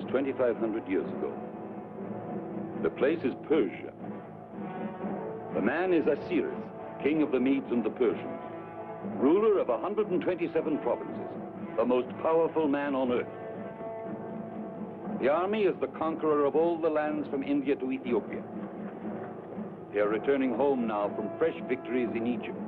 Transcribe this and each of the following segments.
is 2,500 years ago. The place is Persia. The man is Ahasuerus, king of the Medes and the Persians, ruler of 127 provinces, the most powerful man on earth. The army is the conqueror of all the lands from India to Ethiopia. They are returning home now from fresh victories in Egypt.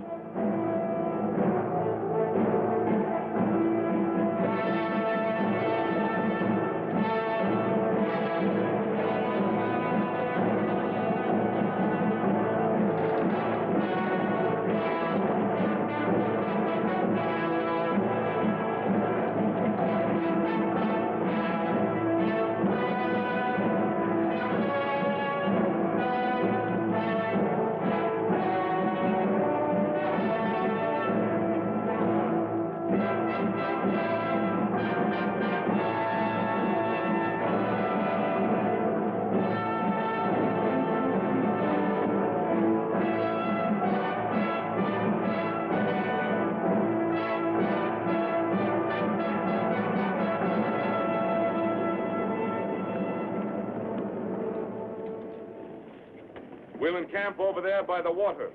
We'll encamp over there by the water.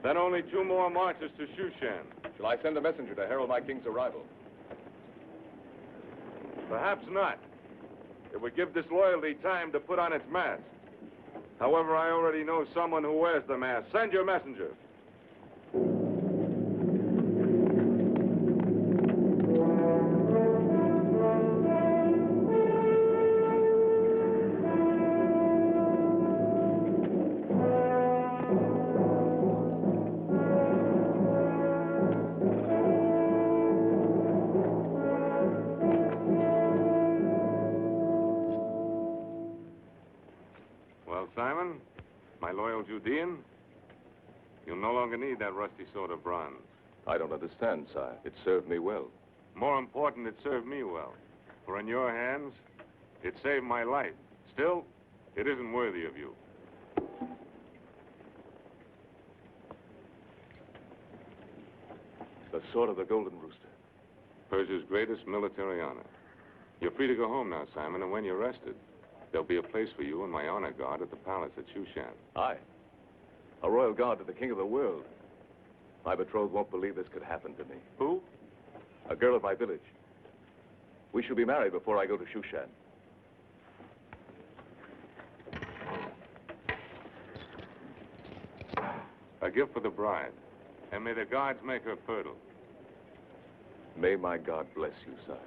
Then only 2 more marches to Shushan. Shall I send a messenger to herald my king's arrival? Perhaps not. It would give disloyalty time to put on its mask. However, I already know someone who wears the mask. Send your messenger. Simon, my loyal Judean, you'll no longer need that rusty sword of bronze. I don't understand, sire. It served me well. More important, it served me well. For in your hands, it saved my life. Still, it isn't worthy of you. The sword of the Golden Rooster. Persia's greatest military honor. You're free to go home now, Simon, and when you're rested, there'll be a place for you in my honor guard at the palace at Shushan. Aye. A royal guard to the king of the world. My betrothed won't believe this could happen to me. Who? A girl of my village. We shall be married before I go to Shushan. A gift for the bride. And may the gods make her fertile. May my God bless you, sire.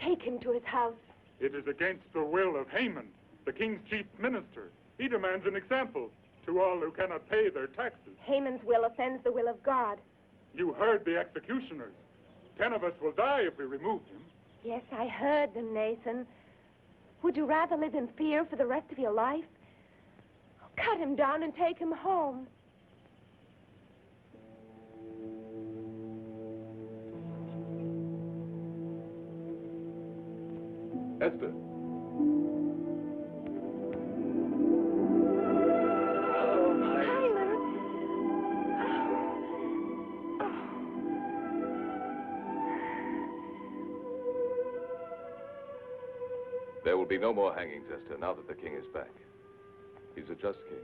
Take him to his house. It is against the will of Haman, the king's chief minister. He demands an example to all who cannot pay their taxes. Haman's will offends the will of God. You heard the executioners. 10 of us will die if we remove him. Yes, I heard them, Nathan. Would you rather live in fear for the rest of your life? Cut him down and take him home. Esther. There will be no more hangings, Esther, now that the king is back. He's a just king.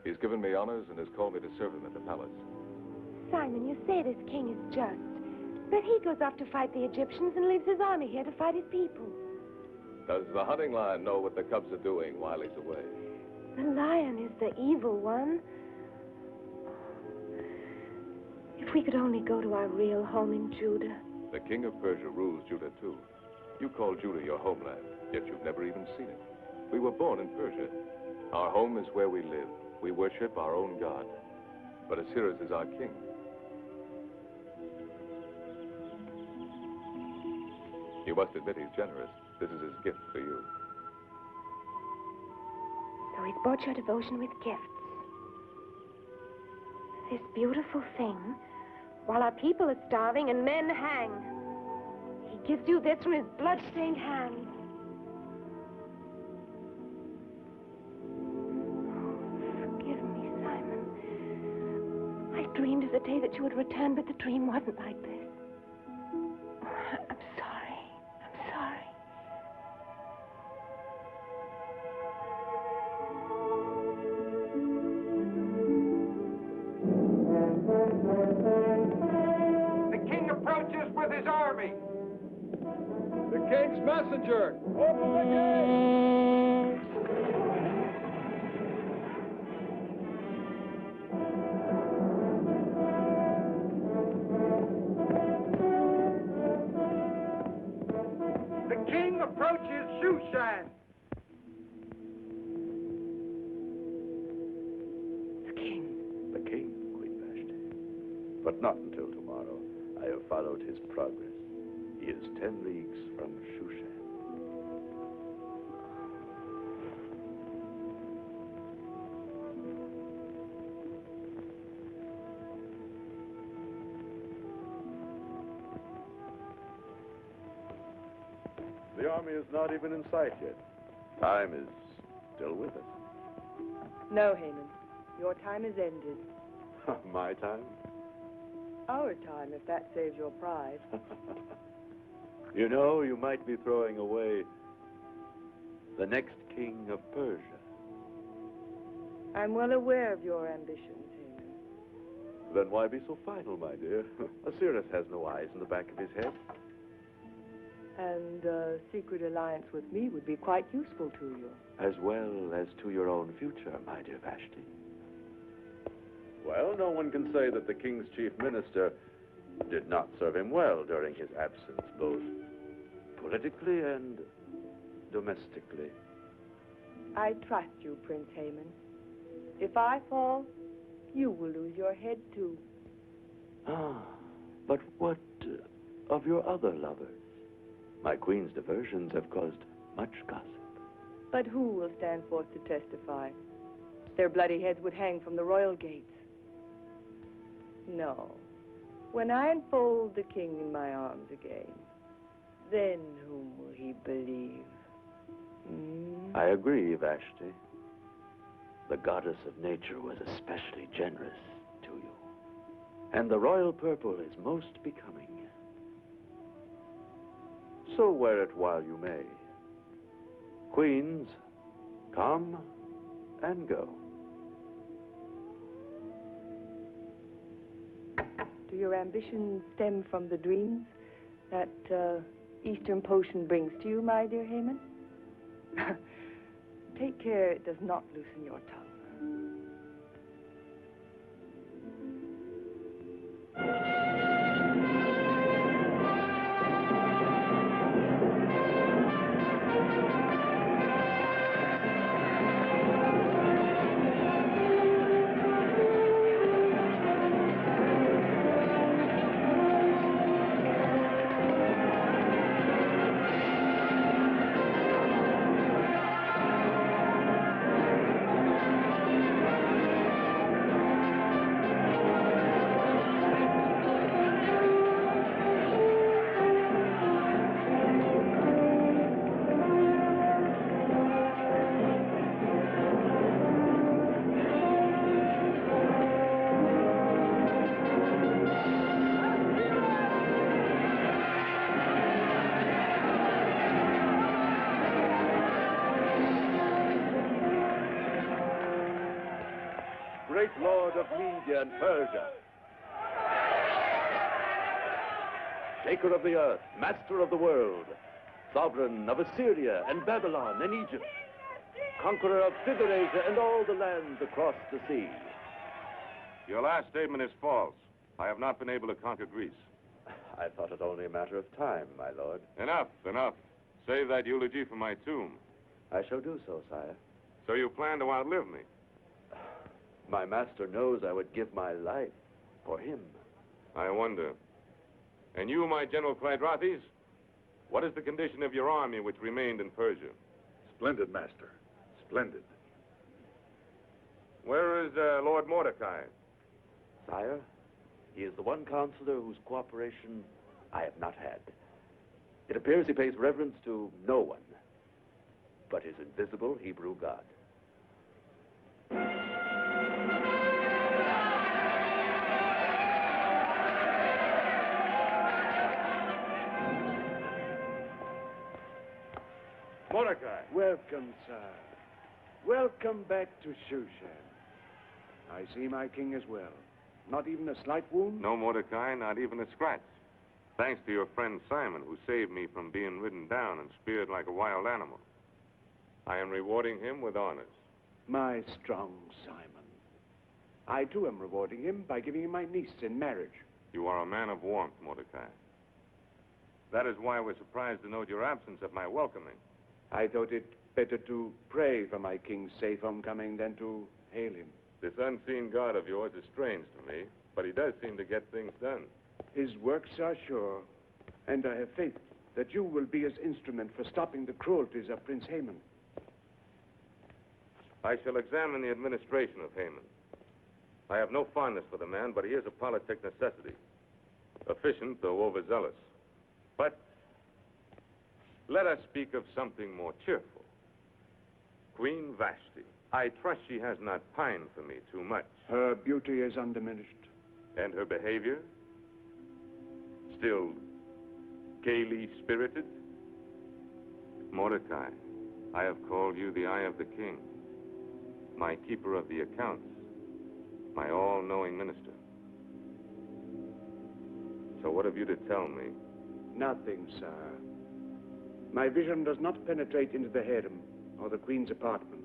He's given me honors and has called me to serve him at the palace. Simon, you say this king is just, but he goes off to fight the Egyptians and leaves his army here to fight his people. Does the hunting lion know what the cubs are doing while he's away? The lion is the evil one. If we could only go to our real home in Judah. The king of Persia rules Judah, too. You call Judah your homeland, yet you've never even seen it. We were born in Persia. Our home is where we live. We worship our own God. But Ahasuerus is our king. You must admit he's generous. This is his gift for you. So he's bought your devotion with gifts. This beautiful thing, while our people are starving and men hang. He gives you this from his blood-stained hands. Forgive me, Simon. I dreamed of the day that you would return, but the dream wasn't like this. I'm sorry. I'm sorry. The king approaches with his army. The king's messenger! Open the gate! The king approaches Shushan. The king, Queen Vashti. But not until tomorrow. I have followed his progress. He is 10 leagues from Shushan. The army is not even in sight yet. Time is still with us. No, Haman. Your time is ended. My time? Our time, if that saves your pride. You know, you might be throwing away the next king of Persia. I'm well aware of your ambitions, Haman. Then why be so final, my dear? Ahasuerus has no eyes in the back of his head. And a secret alliance with me would be quite useful to you. As well as to your own future, my dear Vashti. Well, no one can say that the king's chief minister did not serve him well during his absence, both politically and domestically. I trust you, Prince Haman. If I fall, you will lose your head, too. Ah, but what of your other lovers? My queen's diversions have caused much gossip. But who will stand forth to testify? Their bloody heads would hang from the royal gates. No. When I enfold the king in my arms again, then whom will he believe? I agree, Vashti. The goddess of nature was especially generous to you. And the royal purple is most becoming. So wear it while you may. Queens, come and go. Do your ambitions stem from the dreams that Eastern potion brings to you, my dear Haman? Take care it does not loosen your tongue. Great lord of Media and Persia, shaker of the earth, master of the world, sovereign of Assyria and Babylon and Egypt, conqueror of thither Asia and all the lands across the sea. Your last statement is false. I have not been able to conquer Greece. I thought it only a matter of time, my lord. Enough, enough. Save that eulogy for my tomb. I shall do so, sire. So you plan to outlive me? My master knows I would give my life for him. I wonder. And you, my General Clydrates, what is the condition of your army which remained in Persia? Splendid, Master. Splendid. Where is Lord Mordecai? Sire, he is the one counselor whose cooperation I have not had. It appears he pays reverence to no one but his invisible Hebrew God. Mordecai. Welcome, sir. Welcome back to Shushan. I see my king as well. Not even a slight wound? No, Mordecai, not even a scratch. Thanks to your friend Simon, who saved me from being ridden down and speared like a wild animal. I am rewarding him with honors. My strong Simon. I, too, am rewarding him by giving him my niece in marriage. You are a man of warmth, Mordecai. That is why I was surprised to note your absence at my welcoming. I thought it better to pray for my king's safe homecoming than to hail him. This unseen God of yours is strange to me, but he does seem to get things done. His works are sure, and I have faith that you will be his instrument for stopping the cruelties of Prince Haman. I shall examine the administration of Haman. I have no fondness for the man, but he is a politic necessity. Efficient, though overzealous. But let us speak of something more cheerful. Queen Vashti. I trust she has not pined for me too much. Her beauty is undiminished. And her behavior? Still gaily spirited? Mordecai, I have called you the eye of the king, my keeper of the accounts, my all-knowing minister. So what have you to tell me? Nothing, sir. My vision does not penetrate into the harem or the queen's apartment.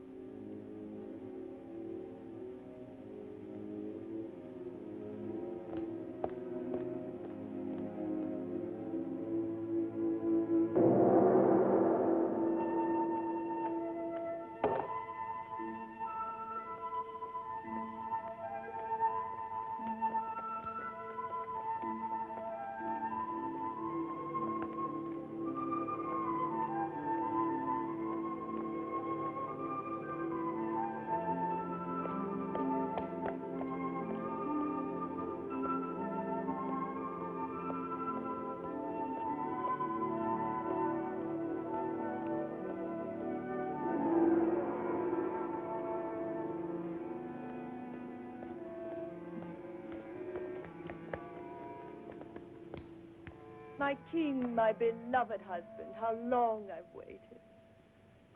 My king, my beloved husband, how long I've waited.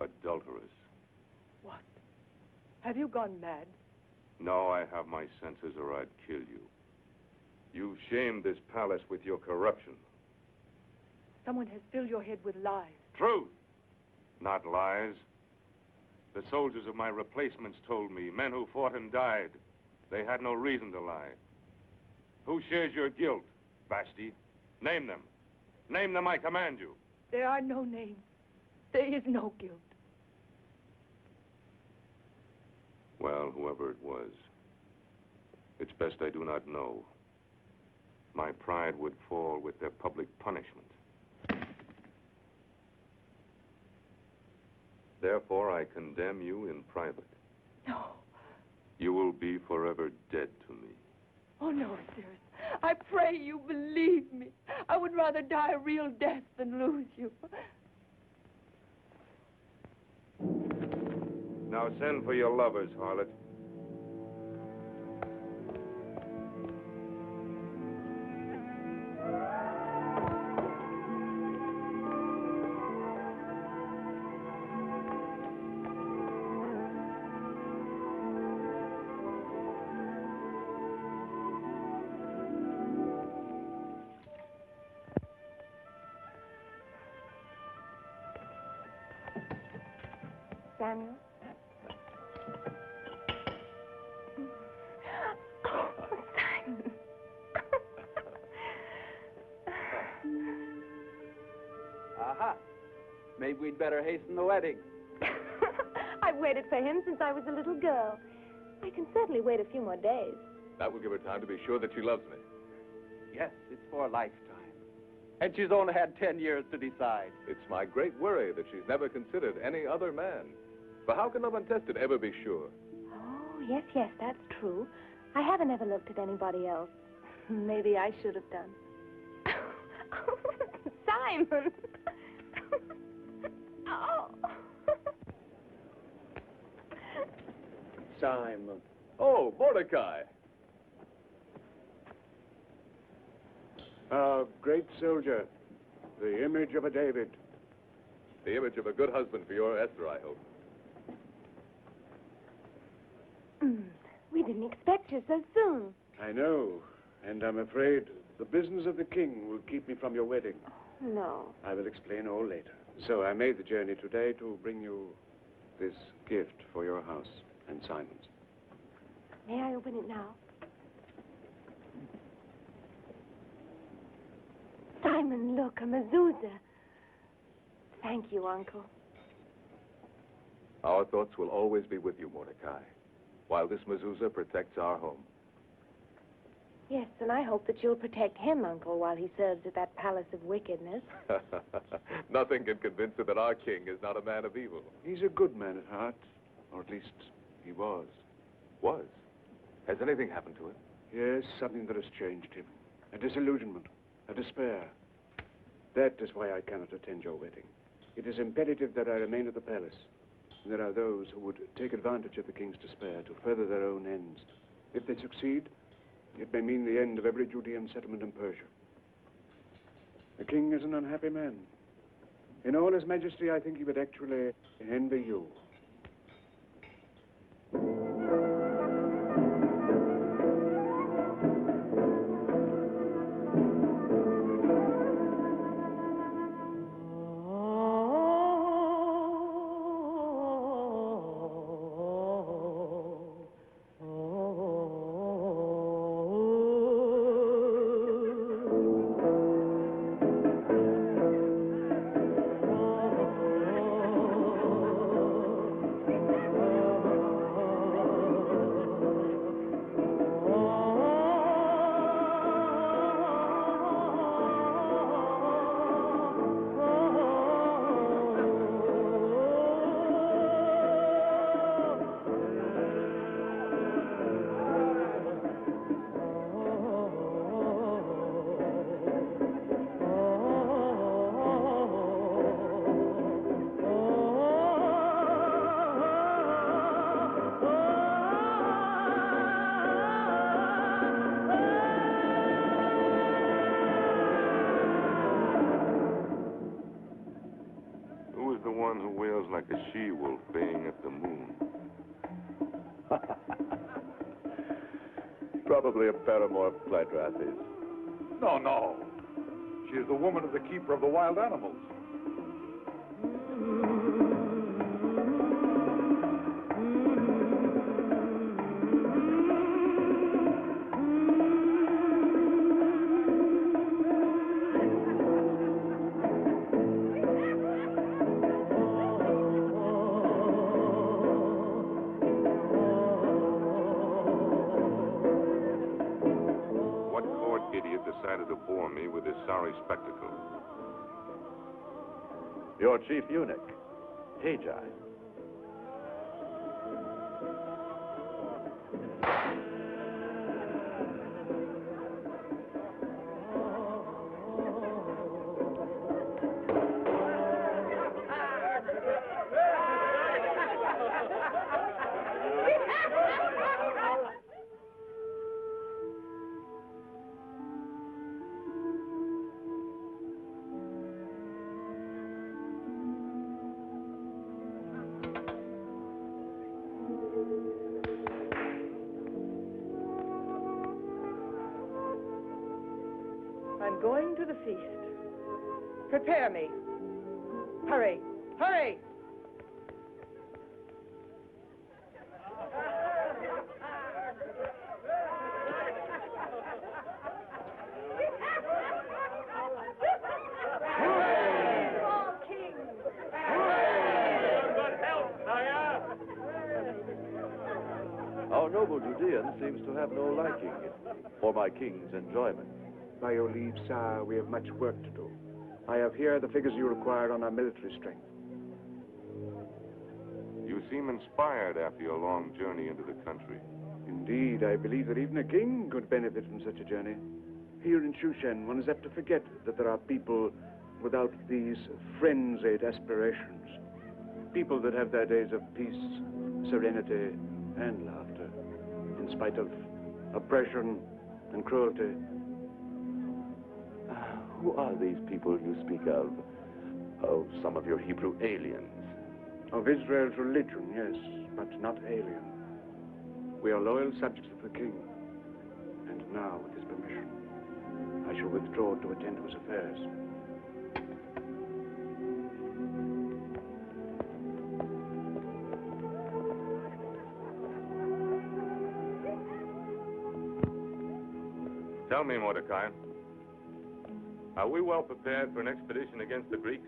Adulteress. What? Have you gone mad? No, I have my senses or I'd kill you. You've shamed this palace with your corruption. Someone has filled your head with lies. Truth, not lies. The soldiers of my replacements told me, men who fought and died, they had no reason to lie. Who shares your guilt, Vashti? Name them. Name them, I command you. There are no names. There is no guilt. Well, whoever it was, it's best I do not know. My pride would fall with their public punishment. Therefore, I condemn you in private. No. You will be forever dead to me. Oh, no, Ahasuerus. I pray you believe me. I would rather die a real death than lose you. Now send for your lovers, harlot. Samuel? Oh, Simon. Aha! May Maybe we'd better hasten the wedding. I've waited for him since I was a little girl. I can certainly wait a few more days. That will give her time to be sure that she loves me. Yes, it's for a lifetime. And she's only had 10 years to decide. It's my great worry that she's never considered any other man. But how can love untested ever be sure? Oh, yes, that's true. I haven't ever looked at anybody else. Maybe I should have done. Simon! Oh. Simon. Oh, Mordecai. A great soldier, the image of a David. The image of a good husband for your Esther, I hope. We didn't expect you so soon. I know, and I'm afraid the business of the king will keep me from your wedding. No. I will explain all later. So I made the journey today to bring you this gift for your house and Simon's. May I open it now? Simon, look, a mezuzah. Thank you, Uncle. Our thoughts will always be with you, Mordecai, while this mezuzah protects our home. Yes, and I hope that you'll protect him, Uncle, while he serves at that palace of wickedness. Nothing can convince her that our king is not a man of evil. He's a good man at heart, or at least he was. Was? Has anything happened to him? Yes, something that has changed him. A disillusionment, a despair. That is why I cannot attend your wedding. It is imperative that I remain at the palace. And there are those who would take advantage of the king's despair to further their own ends. If they succeed, it may mean the end of every Judean settlement in Persia. The king is an unhappy man. In all his majesty, I think he would actually envy you. Like a she-wolf baying at the moon. Probably a paramour of Clydrathis. No. She is the woman of the keeper of the wild animals. Decided to bore me with his sorry spectacle. Your chief eunuch, Hagi. I'm going to the feast. Prepare me. Hurry, hurry! All kings Our noble Judean seems to have no liking for my king's enjoyment. By your leave, sire, we have much work to do. I have here the figures you require on our military strength. You seem inspired after your long journey into the country. Indeed, I believe that even a king could benefit from such a journey. Here in Shushan, one is apt to forget that there are people without these frenzied aspirations. People that have their days of peace, serenity, and laughter, in spite of oppression and cruelty. Who are these people you speak of? Oh, some of your Hebrew aliens. Of Israel's religion, yes, but not alien. We are loyal subjects of the king. And now, with his permission, I shall withdraw to attend to his affairs. Tell me, Mordecai, are we well prepared for an expedition against the Greeks?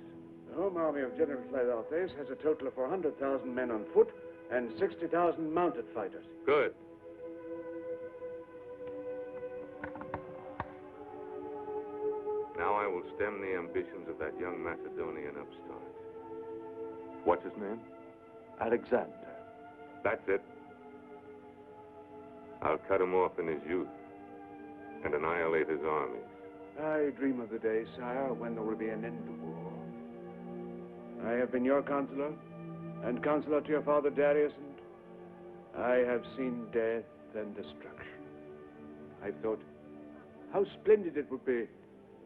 The home army of General Clearothes has a total of 400,000 men on foot and 60,000 mounted fighters. Good. Now I will stem the ambitions of that young Macedonian upstart. What's his name? Alexander. That's it. I'll cut him off in his youth and annihilate his armies. I dream of the day, sire, when there will be an end to war. I have been your counselor, and counselor to your father Darius, and I have seen death and destruction. I've thought how splendid it would be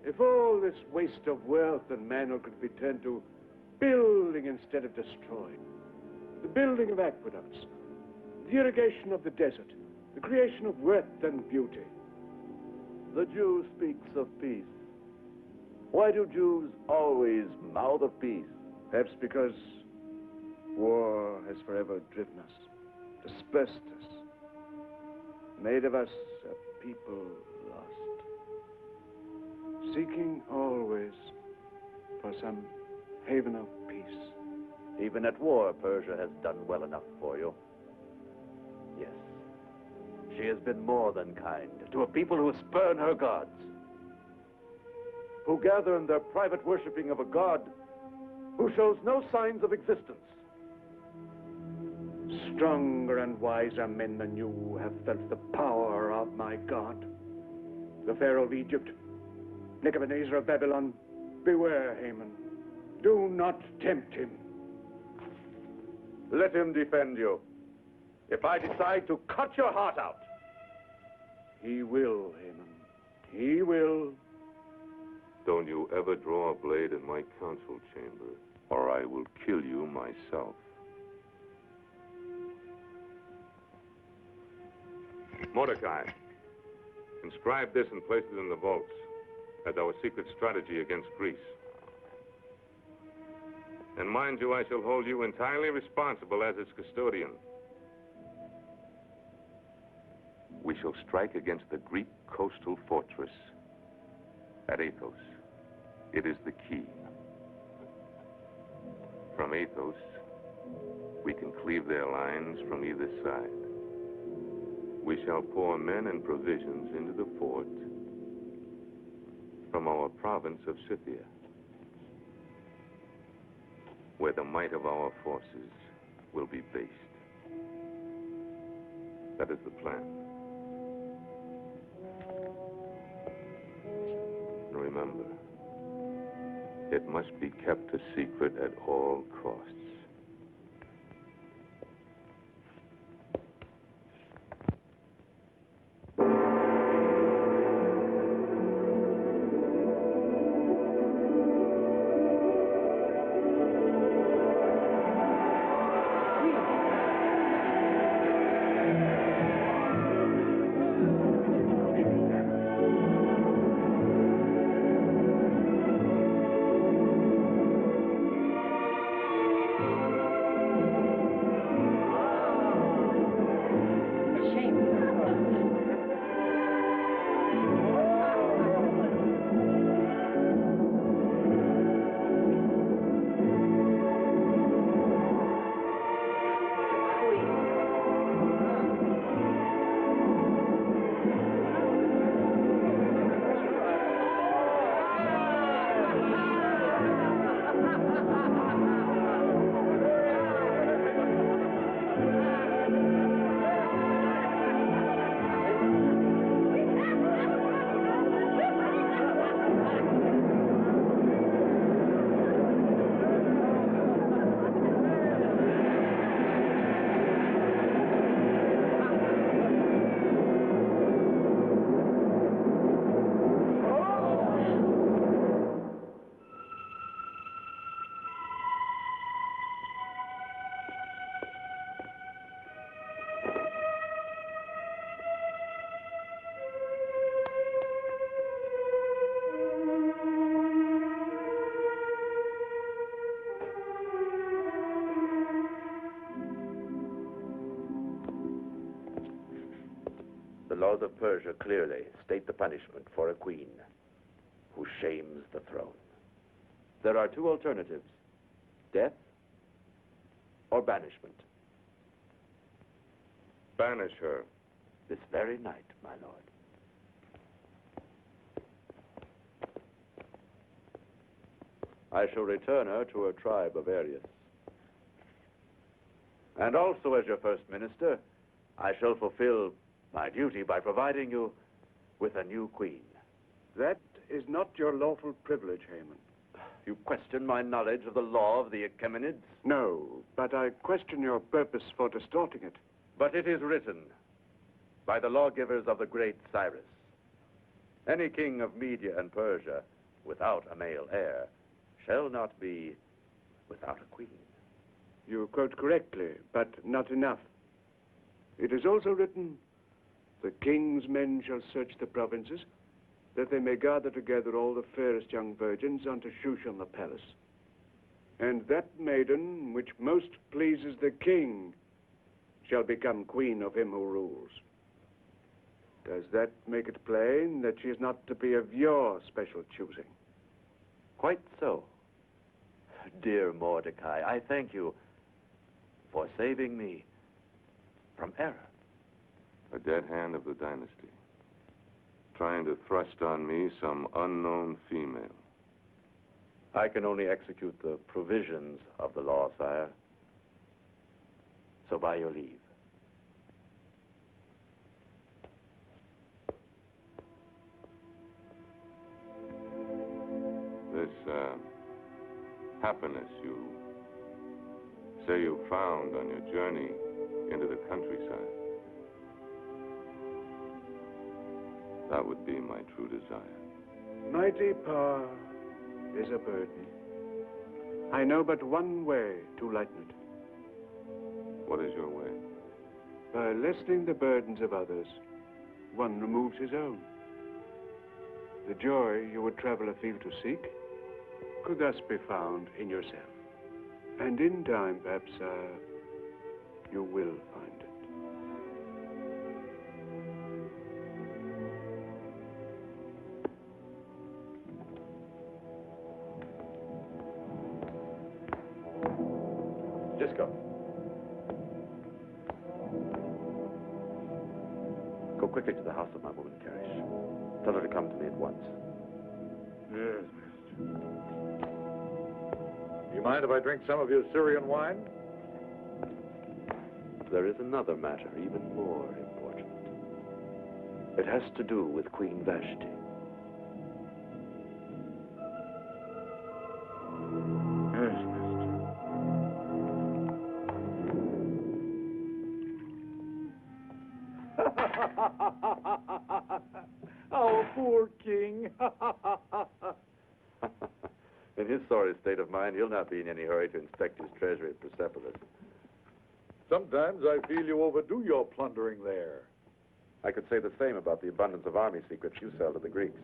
if all this waste of wealth and manhood could be turned to building instead of destroying. The building of aqueducts, the irrigation of the desert, the creation of worth and beauty. The Jew speaks of peace. Why do Jews always mouth of peace? Perhaps because war has forever driven us, dispersed us, made of us a people lost, seeking always for some haven of peace. Even at war, Persia has done well enough for you. Yes. She has been more than kind to a people who spurn her gods, who gather in their private worshipping of a god who shows no signs of existence. Stronger and wiser men than you have felt the power of my God. The Pharaoh of Egypt, Nebuchadnezzar of Babylon, beware, Haman. Do not tempt him. Let him defend you. If I decide to cut your heart out. He will, Haman. He will. Don't you ever draw a blade in my council chamber, or I will kill you myself. Mordecai, inscribe this and place it in the vaults as our secret strategy against Greece. And mind you, I shall hold you entirely responsible as its custodian. We shall strike against the Greek coastal fortress at Athos. It is the key. From Athos, we can cleave their lines from either side. We shall pour men and provisions into the fort from our province of Scythia, where the might of our forces will be based. That is the plan. And remember, it must be kept a secret at all costs. The laws of Persia clearly state the punishment for a queen who shames the throne. There are two alternatives: death or banishment. Banish her. This very night, my lord. I shall return her to her tribe of Arius. And also, as your first minister, I shall fulfill my duty by providing you with a new queen. That is not your lawful privilege, Haman. You question my knowledge of the law of the Achemenids? No, but I question your purpose for distorting it. But it is written by the lawgivers of the great Cyrus: any king of Media and Persia without a male heir shall not be without a queen. You quote correctly, but not enough. It is also written, the king's men shall search the provinces, that they may gather together all the fairest young virgins unto Shushan the palace. And that maiden which most pleases the king shall become queen of him who rules. Does that make it plain that she is not to be of your special choosing? Quite so. Dear Mordecai, I thank you for saving me from error. A dead hand of the dynasty, trying to thrust on me some unknown female. I can only execute the provisions of the law, sire. So by your leave. This, happiness you say you found on your journey into the countryside, that would be my true desire. Mighty power is a burden. I know but one way to lighten it. What is your way? By lessening the burdens of others, one removes his own. The joy you would travel afield to seek could thus be found in yourself. And in time, perhaps, you will find it. Just go. Go quickly to the house of my woman, Karish. Tell her to come to me at once. Yes, mister. You mind if I drink some of your Syrian wine? There is another matter even more important. It has to do with Queen Vashti. Yes, mister. Our poor king. In his sorry state of mind, he'll not be in any hurry to inspect his treasury at Persepolis. Sometimes I feel you overdo your plundering there. I could say the same about the abundance of army secrets you sell to the Greeks.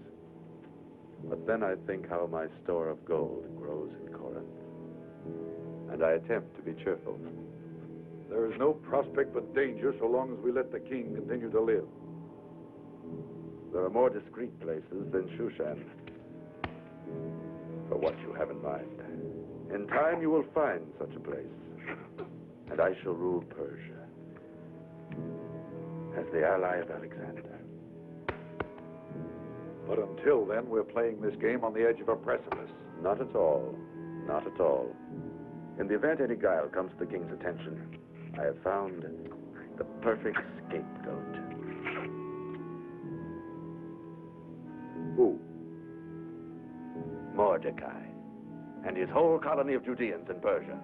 But then I think how my store of gold grows in Corinth. And I attempt to be cheerful. There is no prospect but danger so long as we let the king continue to live. There are more discreet places than Shushan. For what you have in mind. In time you will find such a place. And I shall rule Persia as the ally of Alexander. But until then, we're playing this game on the edge of a precipice. Not at all. Not at all. In the event any guile comes to the king's attention, I have found the perfect scapegoat. Who? Mordecai and his whole colony of Judeans in Persia.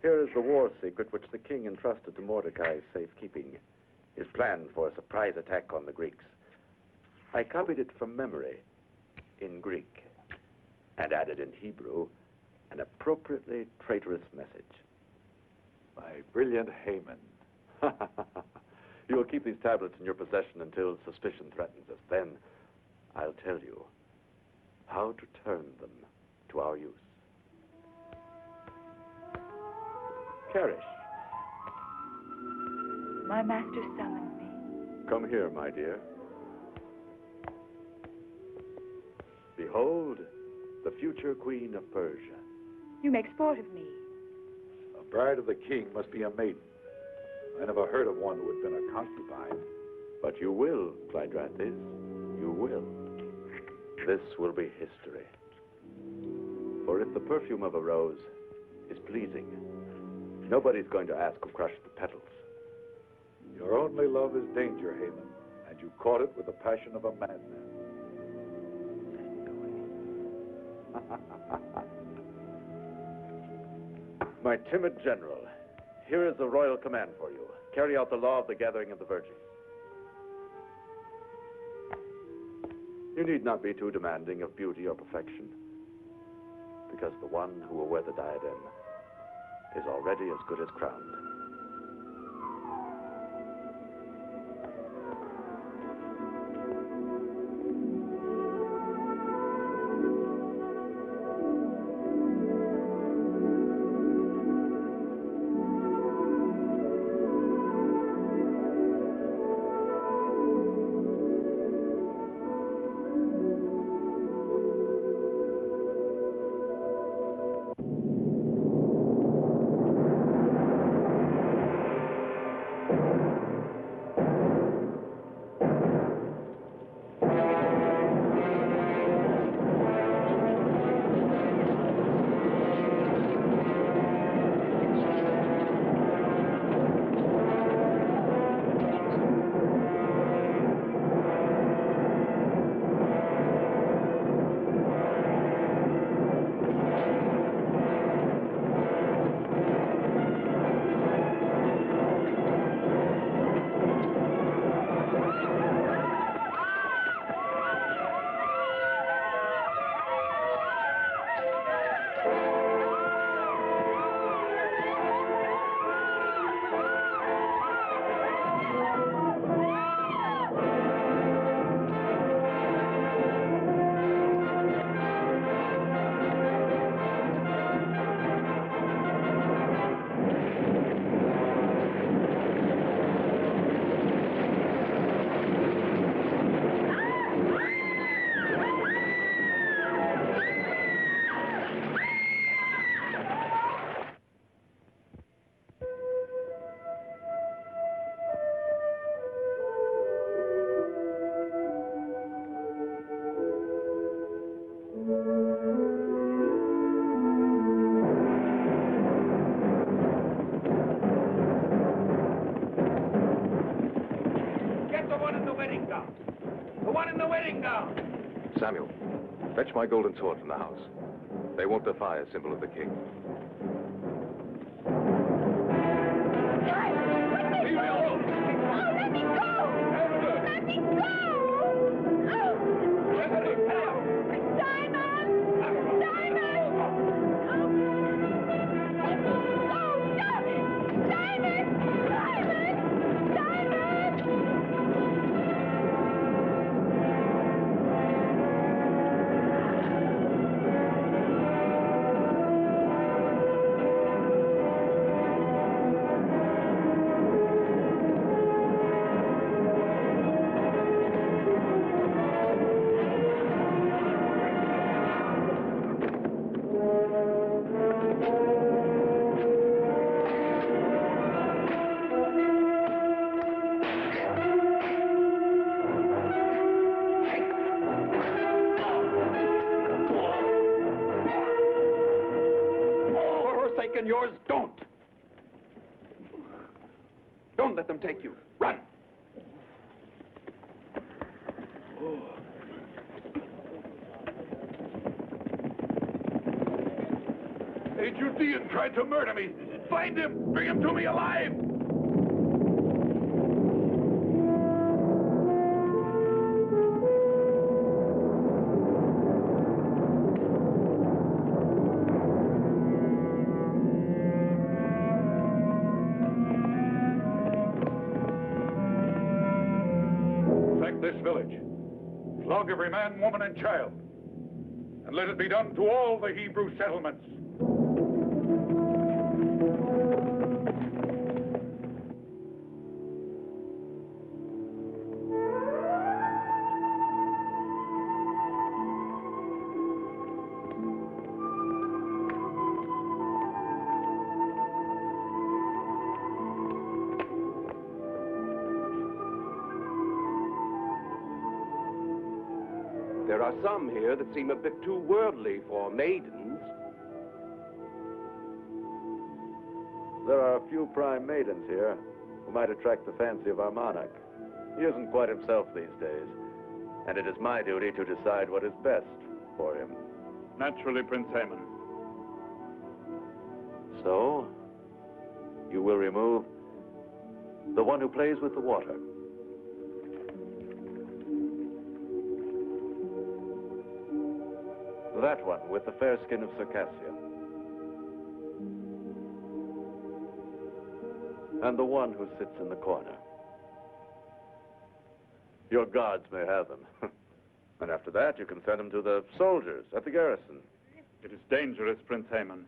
Here is the war secret which the king entrusted to Mordecai's safekeeping. His plan for a surprise attack on the Greeks. I copied it from memory in Greek and added in Hebrew an appropriately traitorous message. My brilliant Haman. You will keep these tablets in your possession until suspicion threatens us. Then I'll tell you how to turn them to our use. Cherish. My master summoned me. Come here, my dear. Behold, the future queen of Persia. You make sport of me. A bride of the king must be a maiden. I never heard of one who had been a concubine. But you will, Clydrathis. You will. This will be history. For if the perfume of a rose is pleasing, nobody's going to ask who crushed the petals. Your only love is danger, Haman, and you caught it with the passion of a madman. My timid general, here is the royal command for you. Carry out the law of the gathering of the virgins. You need not be too demanding of beauty or perfection, because the one who will wear the diadem is already as good as crowned. Samuel, fetch my golden sword from the house. They won't defy a symbol of the king. Leave me alone! Oh, let me go! Let me go! Oh! Simon! Simon! And yours, don't. Don't let them take you. Run. A Judean tried to murder me. Find him! Bring him to me alive! Sack this village. Flog every man, woman, and child. And let it be done to all the Hebrew settlements. There are some here that seem a bit too worldly for maidens. There are a few prime maidens here who might attract the fancy of our monarch. He isn't quite himself these days, and it is my duty to decide what is best for him. Naturally, Prince Haman. So, you will remove the one who plays with the water. That one with the fair skin of Circassia. And the one who sits in the corner. Your guards may have them. And after that, you can send them to the soldiers at the garrison. It is dangerous, Prince Haman.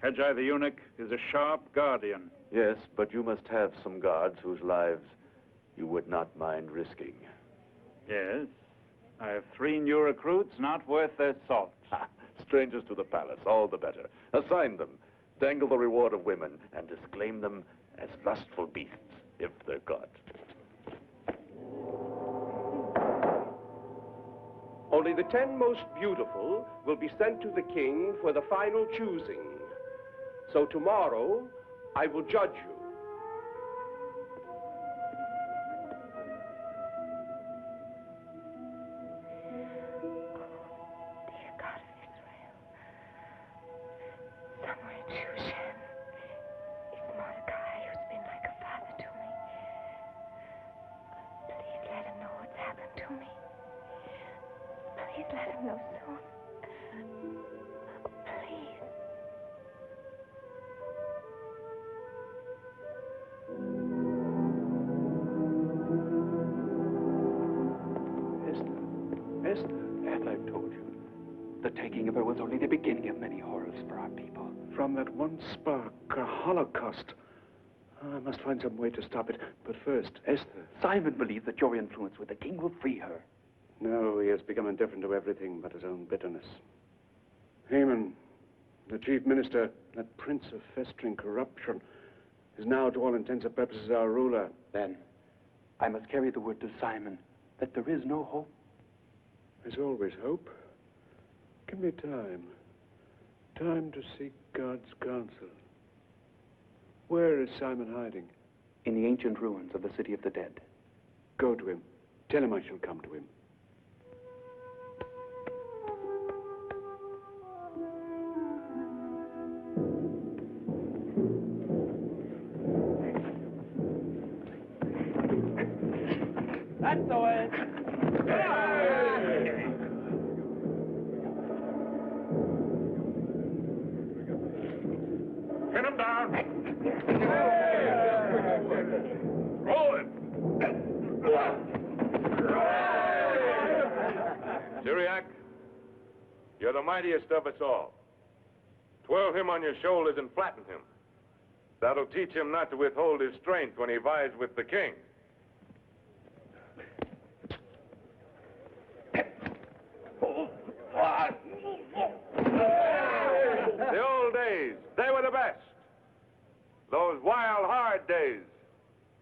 Hedgeye the eunuch is a sharp guardian. Yes, but you must have some guards whose lives you would not mind risking. Yes. I have 3 new recruits not worth their salt. Strangers to the palace, all the better. Assign them, dangle the reward of women, and disclaim them as lustful beasts, if they're caught. Only the 10 most beautiful will be sent to the king for the final choosing. So tomorrow, I will judge you. From that one spark, a holocaust. I must find some way to stop it. But first, Esther. Simon believes that your influence with the king will free her. No, he has become indifferent to everything but his own bitterness. Haman, the chief minister, that prince of festering corruption, is now, to all intents and purposes, our ruler. Then, I must carry the word to Simon that there is no hope. There's always hope. Give me time. Time to seek God's counsel. Where is Simon hiding? In the ancient ruins of the city of the dead. Go to him. Tell him I shall come to him. That's the way. Pin him down. Roll him. Syriac, you're the mightiest of us all. Twirl him on your shoulders and flatten him. That'll teach him not to withhold his strength when he vies with the king. The old days, they were the best. Those wild, hard days.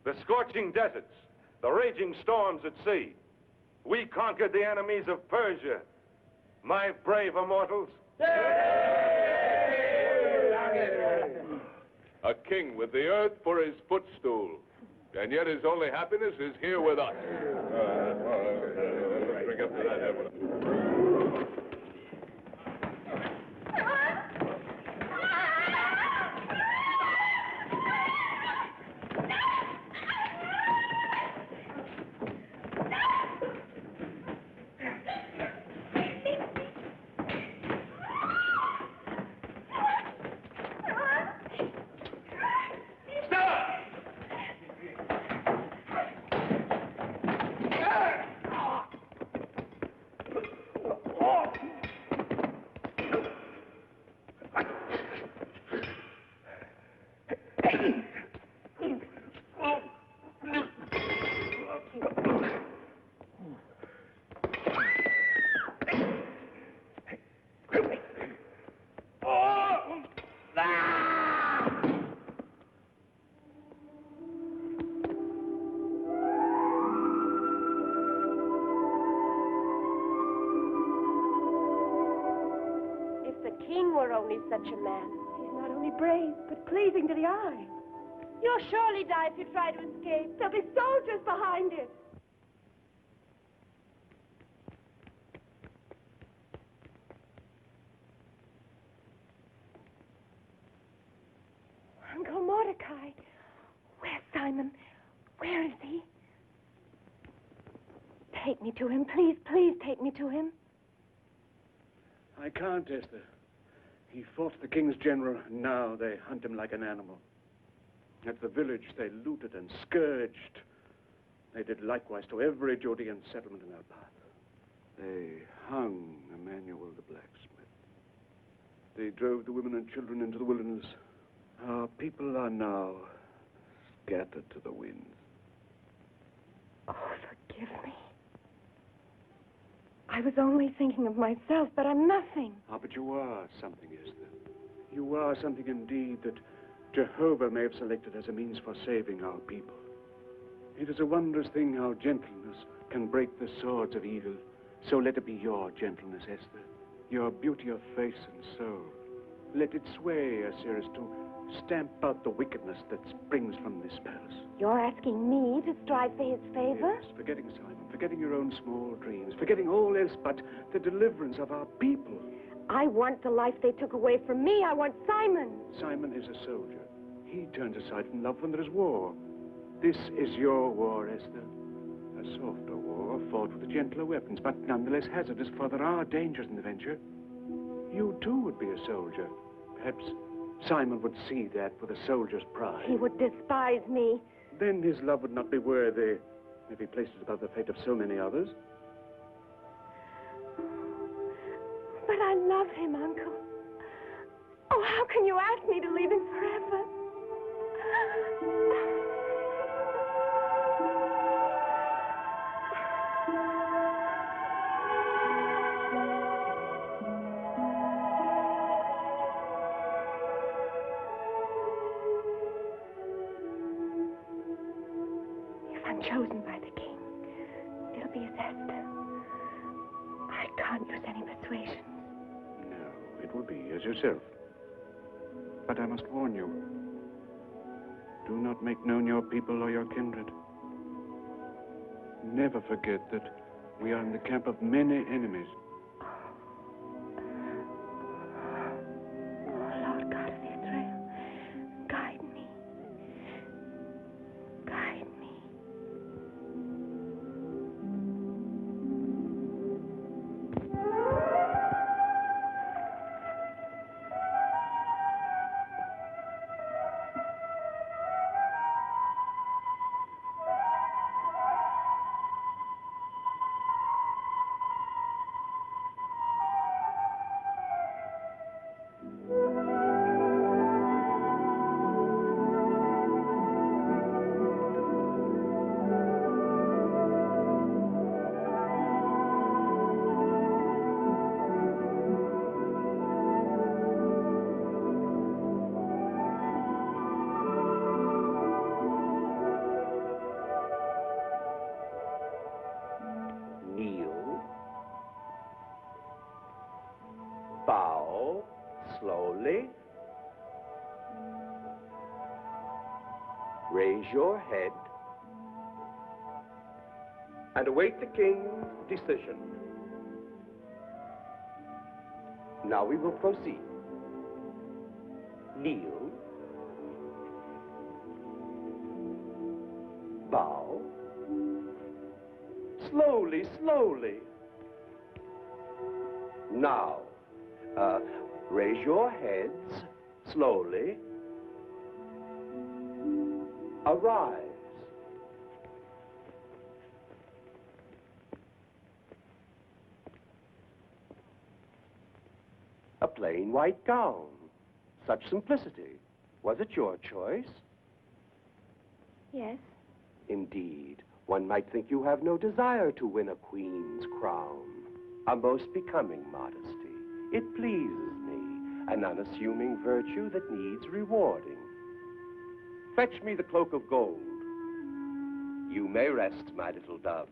The scorching deserts, the raging storms at sea. We conquered the enemies of Persia. My brave immortals. A king with the earth for his footstool. And yet his only happiness is here with us. Bring up to that, Evelyn. known he's such a man. He's not only brave, but pleasing to the eye. You'll surely die if you try to escape. There'll be soldiers behind him. Uncle Mordecai. Where's Simon? Where is he? Take me to him. Please, please take me to him. I can't, Esther. He fought the king's general, and now they hunt him like an animal. At the village, they looted and scourged. They did likewise to every Judean settlement in our path. They hung Emmanuel the blacksmith. They drove the women and children into the wilderness. Our people are now scattered to the winds. Oh, forgive me. I was only thinking of myself, but I'm nothing. Ah, but you are something, Esther. You are something indeed that Jehovah may have selected as a means for saving our people. It is a wondrous thing how gentleness can break the swords of evil. So let it be your gentleness, Esther, your beauty of face and soul. Let it sway Ahasuerus to stamp out the wickedness that springs from this palace. You're asking me to strive for his favor? Yes, forgetting Simon, forgetting your own small dreams, forgetting all else but the deliverance of our people. I want the life they took away from me. I want Simon. Simon is a soldier. He turns aside from love when there is war. This is your war, Esther. A softer war, fought with gentler weapons, but nonetheless hazardous, for there are dangers in the venture. You, too, would be a soldier. Perhaps Simon would see that with a soldier's pride. He would despise me. Then his love would not be worthy if he placed it above the fate of so many others. But I love him, Uncle. Oh, how can you ask me to leave him forever? If I'm chosen by the king, it'll be as Esther. I can't use any persuasion. No, it will be as yourself. But I must warn you. Do not make known your people or your kindred. Never forget that we are in the camp of many enemies. Oh, Lord God of Israel, guide me. Guide me. Bow slowly. Raise your head and await the king's decision. Now we will proceed. Kneel. Bow. Slowly, slowly. Now, raise your heads slowly. Arise. A plain white gown. Such simplicity. Was it your choice? Yes. Indeed, one might think you have no desire to win a queen's crown. A most becoming modesty. It pleases me, an unassuming virtue that needs rewarding. Fetch me the cloak of gold. You may rest, my little doves.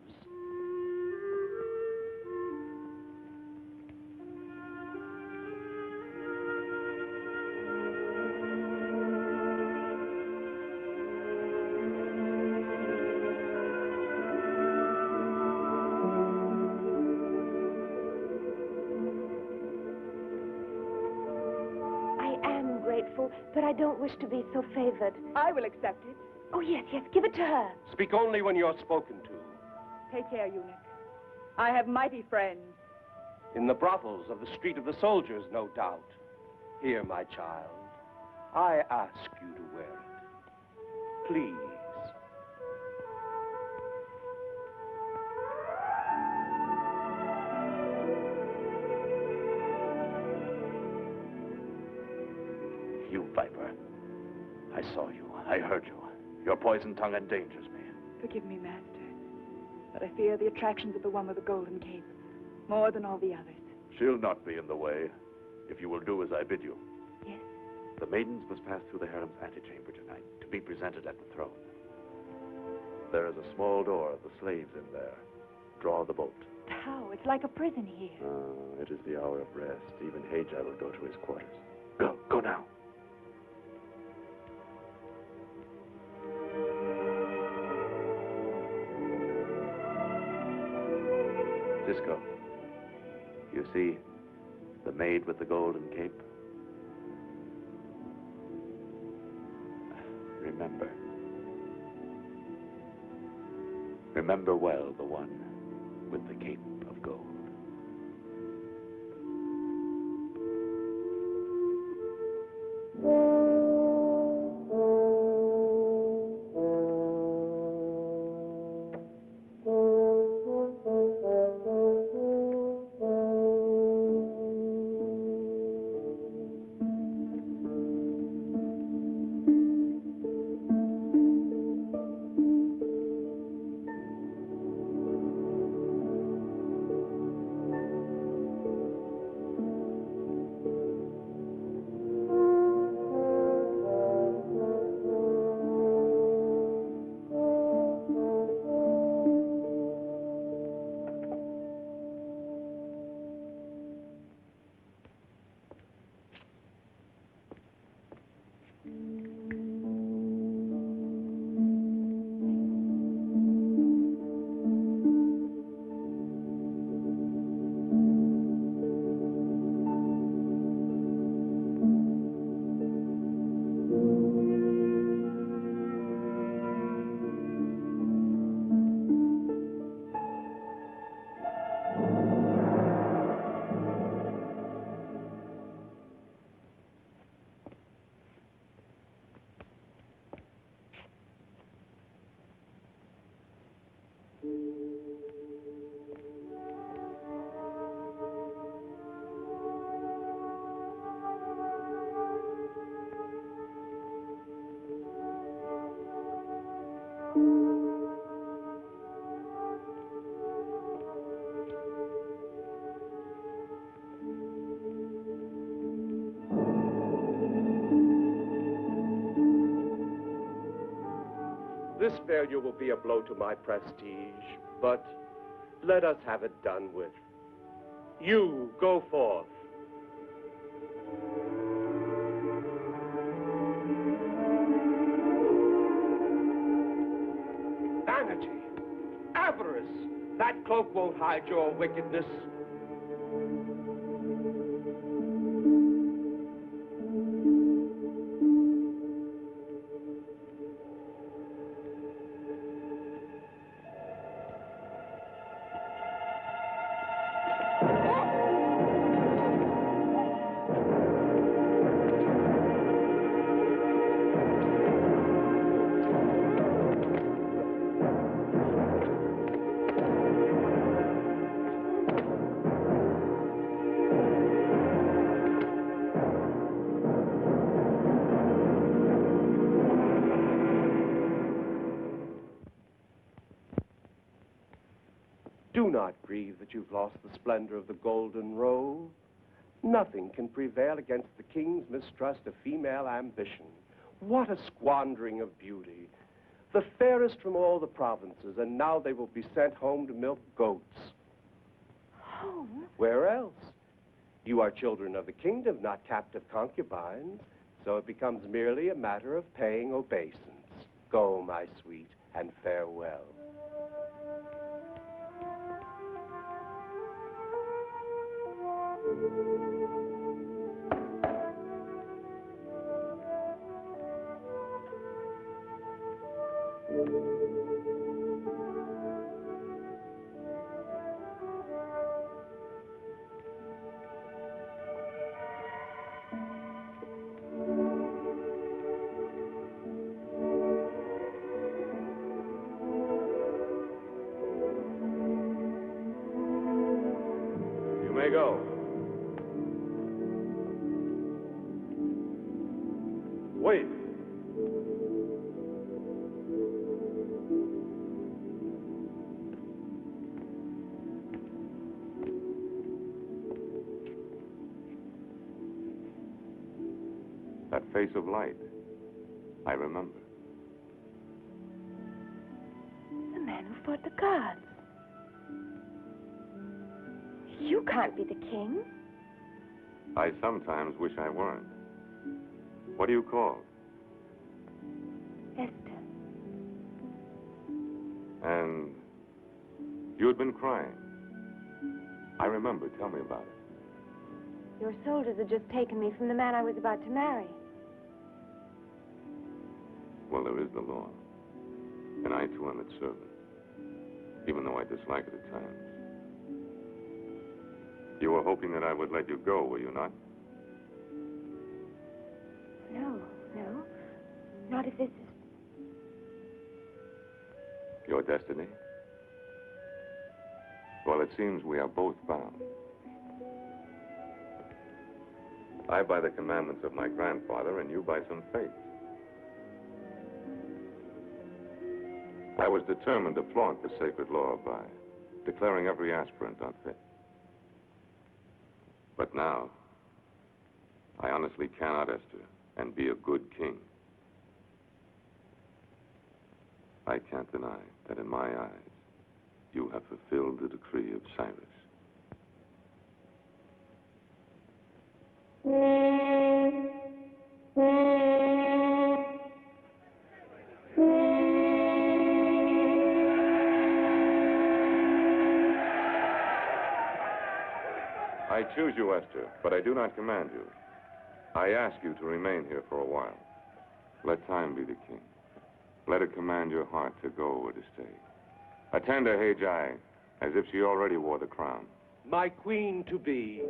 But I don't wish to be so favored. I will accept it. Oh, yes, give it to her. Speak only when you're spoken to. Take care, eunuch. I have mighty friends. In the brothels of the Street of the Soldiers, no doubt. Here, my child, I ask you to wear it. Please. You viper. I saw you. I heard you. Your poison tongue endangers me. Forgive me, master. But I fear the attractions of the one with the golden cape more than all the others. She'll not be in the way, if you will do as I bid you. Yes? The maidens must pass through the harem's antechamber tonight to be presented at the throne. There is a small door, the slaves in there. Draw the bolt. How? It's like a prison here. It is the hour of rest. Even Hajar will go to his quarters. Go now. Cisco, you see the maid with the golden cape? Remember well the one with the cape of gold. This failure will be a blow to my prestige, but let us have it done with. You, go forth. Vanity, avarice, that cloak won't hide your wickedness. Do not grieve that you've lost the splendor of the golden robe. Nothing can prevail against the king's mistrust of female ambition. What a squandering of beauty. The fairest from all the provinces, and now they will be sent home to milk goats. Home? Where else? You are children of the kingdom, not captive concubines, so it becomes merely a matter of paying obeisance. Go, my sweet, and farewell. You may go. Wait. That face of light. I remember. The man who fought the gods. You can't be the king. I sometimes wish I weren't. What do you call? Esther. And you had been crying. I remember. Tell me about it. Your soldiers had just taken me from the man I was about to marry. Well, there is the law. And I, too, am its servant. Even though I dislike it at times. You were hoping that I would let you go, were you not? No. Not if this is... Your destiny? Well, it seems we are both bound. I by the commandments of my grandfather, and you by some faith. I was determined to flaunt the sacred law of Bava, declaring every aspirant unfit. But now, I honestly cannot, Esther, and be a good king. I can't deny that in my eyes, you have fulfilled the decree of Cyrus. I choose you, Esther, but I do not command you. I ask you to remain here for a while. Let time be the king. Let it command your heart to go or to stay. Attend to Haggai as if she already wore the crown. My queen to be.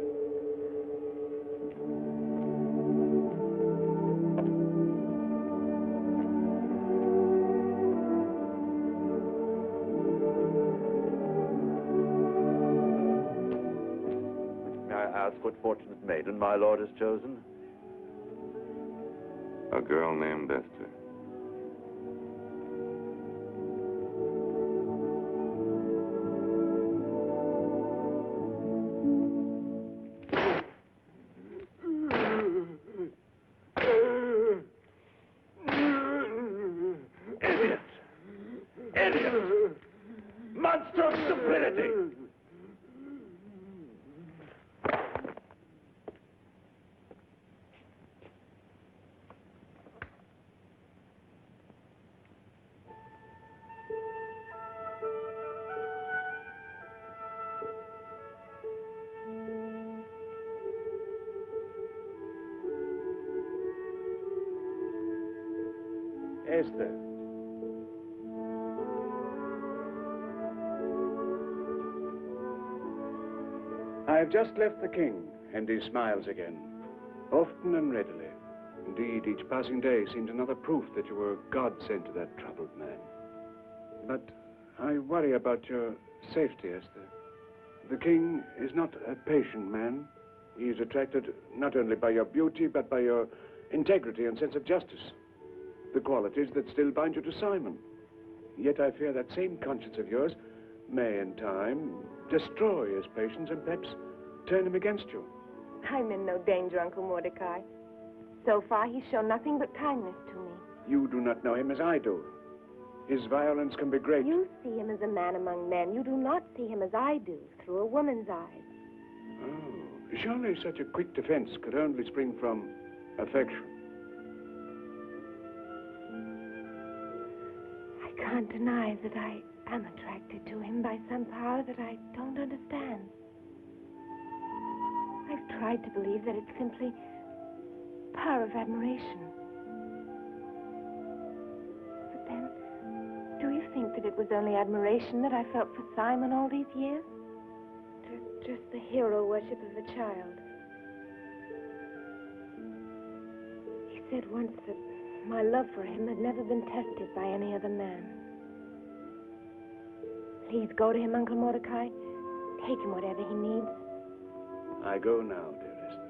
May I ask what fortunate maiden my lord has chosen? A girl named Esther. Monster of stupidity! Esther. I have just left the king, and he smiles again, often and readily. Indeed, each passing day seemed another proof that you were God sent to that troubled man. But I worry about your safety, Esther. The king is not a patient man. He is attracted not only by your beauty, but by your integrity and sense of justice. The qualities that still bind you to Simon. Yet I fear that same conscience of yours may, in time, destroy his patience and perhaps turn him against you. I'm in no danger, Uncle Mordecai. So far, he's shown nothing but kindness to me. You do not know him as I do. His violence can be great. You see him as a man among men. You do not see him as I do, through a woman's eyes. Oh, surely such a quick defense could only spring from affection. I can't deny that I am attracted to him by some power that I don't understand. I've tried to believe that it's simply power of admiration. But then, think that it was only admiration that I felt for Simon all these years? Just the hero worship of a child. He said once that my love for him had never been tested by any other man. Please go to him, Uncle Mordecai. Take him whatever he needs. I go now, dear Esther.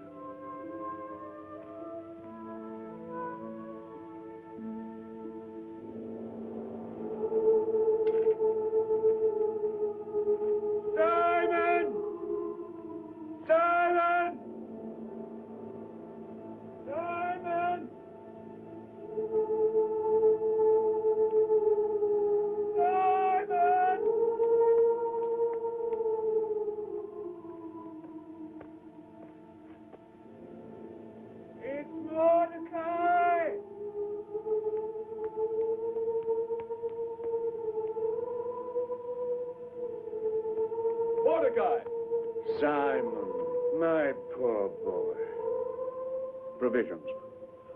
Simon! Simon! Simon! Simon! It's Mordecai! Mordecai! Simon, my poor boy. Provisions.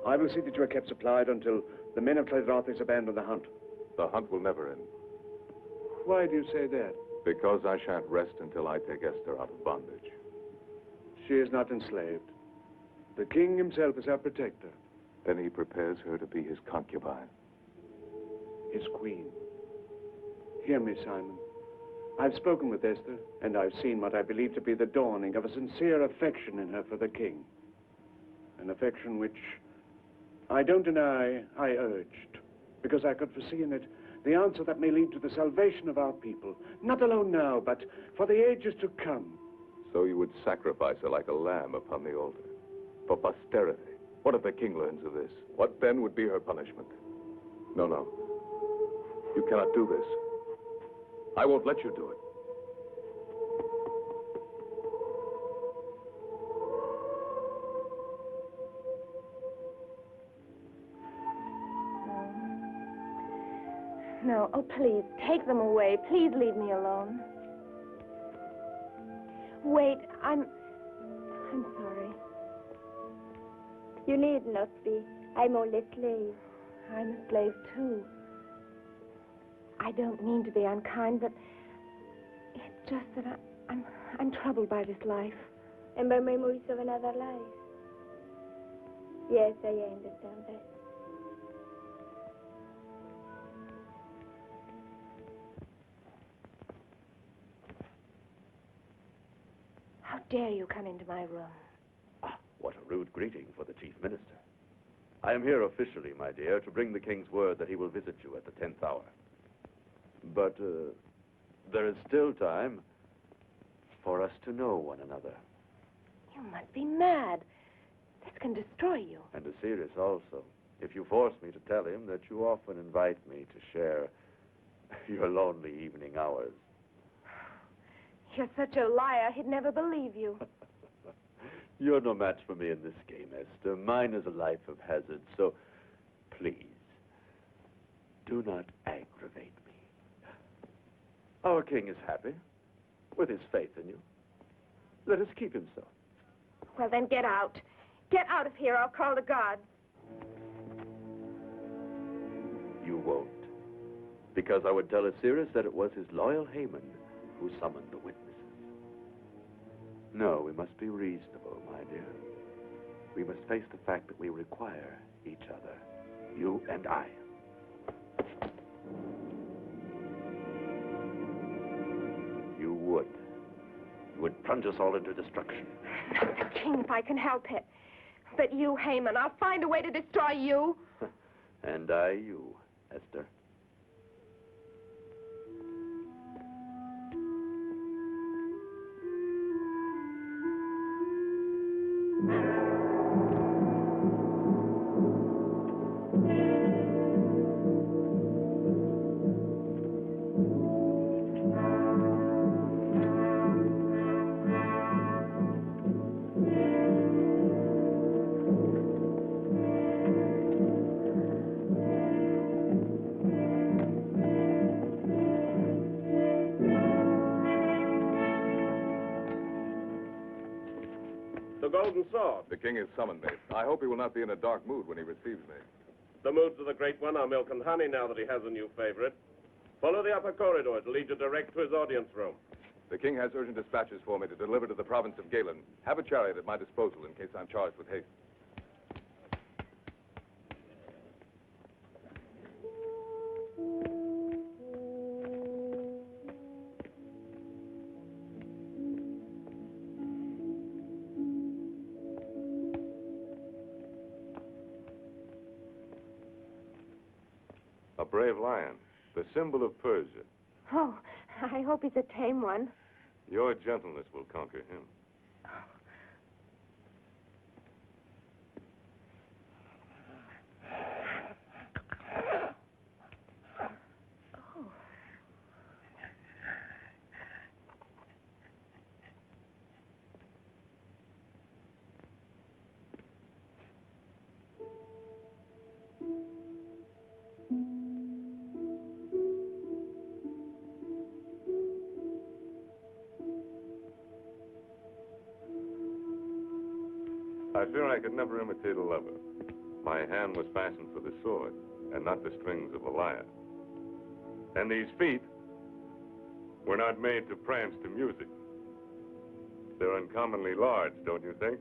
I will see that you are kept supplied until the men of Clydrothis abandon the hunt. The hunt will never end. Why do you say that? Because I shan't rest until I take Esther out of bondage. She is not enslaved. The king himself is our protector. Then he prepares her to be his concubine. His queen. Hear me, Simon. I've spoken with Esther, and I've seen what I believe to be the dawning of a sincere affection in her for the king. An affection which I don't deny I urged, because I could foresee in it the answer that may lead to the salvation of our people, not alone now, but for the ages to come. So you would sacrifice her like a lamb upon the altar. For posterity. What if the king learns of this? What then would be her punishment? No, no. You cannot do this. I won't let you do it. No, oh, please, take them away. Please leave me alone. Wait, I'm sorry. You need not be. I'm only a slave. I'm a slave, too. I don't mean to be unkind, but it's just that I'm troubled by this life. And by memories of another life. Yes, I understand that. How dare you come into my room? Ah, what a rude greeting for the chief minister. I am here officially, my dear, to bring the king's word that he will visit you at the 10th hour. But there is still time for us to know one another. You must be mad. This can destroy you. And Ahasuerus also, if you force me to tell him that you often invite me to share your lonely evening hours. You're such a liar, he'd never believe you. You're no match for me in this game, Esther. Mine is a life of hazard, so please, do not aggravate me. Our king is happy with his faith in you. Let us keep him so. Well, then get out. Get out of here. I'll call the guards. You won't. Because I would tell Ahasuerus that it was his loyal Haman who summoned the witnesses. No, we must be reasonable, my dear. We must face the fact that we require each other, you and I. You would plunge us all into destruction. Not the king, if I can help it. But you, Haman, I'll find a way to destroy you. And I you, Esther. Golden Sword. The king has summoned me. I hope he will not be in a dark mood when he receives me. The moods of the Great One are milk and honey now that he has a new favorite. Follow the upper corridor. It'll lead you direct to his audience room. The king has urgent dispatches for me to deliver to the province of Galen. Have a chariot at my disposal in case I'm charged with haste. A brave lion, the symbol of Persia. Oh, I hope he's a tame one. Your gentleness will conquer him. I fear I could never imitate a lover. My hand was fashioned for the sword, and not the strings of a lyre. And these feet were not made to prance to music. They're uncommonly large, don't you think?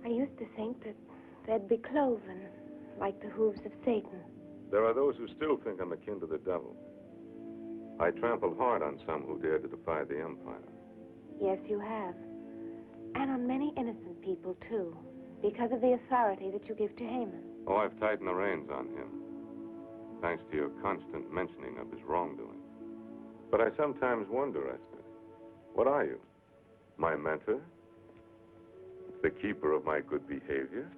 I used to think that they'd be cloven, like the hooves of Satan. There are those who still think I'm akin to the devil. I trampled hard on some who dared to defy the empire. Yes, you have. And on many innocent people, too, because of the authority that you give to Haman. Oh, I've tightened the reins on him, thanks to your constant mentioning of his wrongdoing. But I sometimes wonder, Esther, what are you? My mentor? The keeper of my good behavior?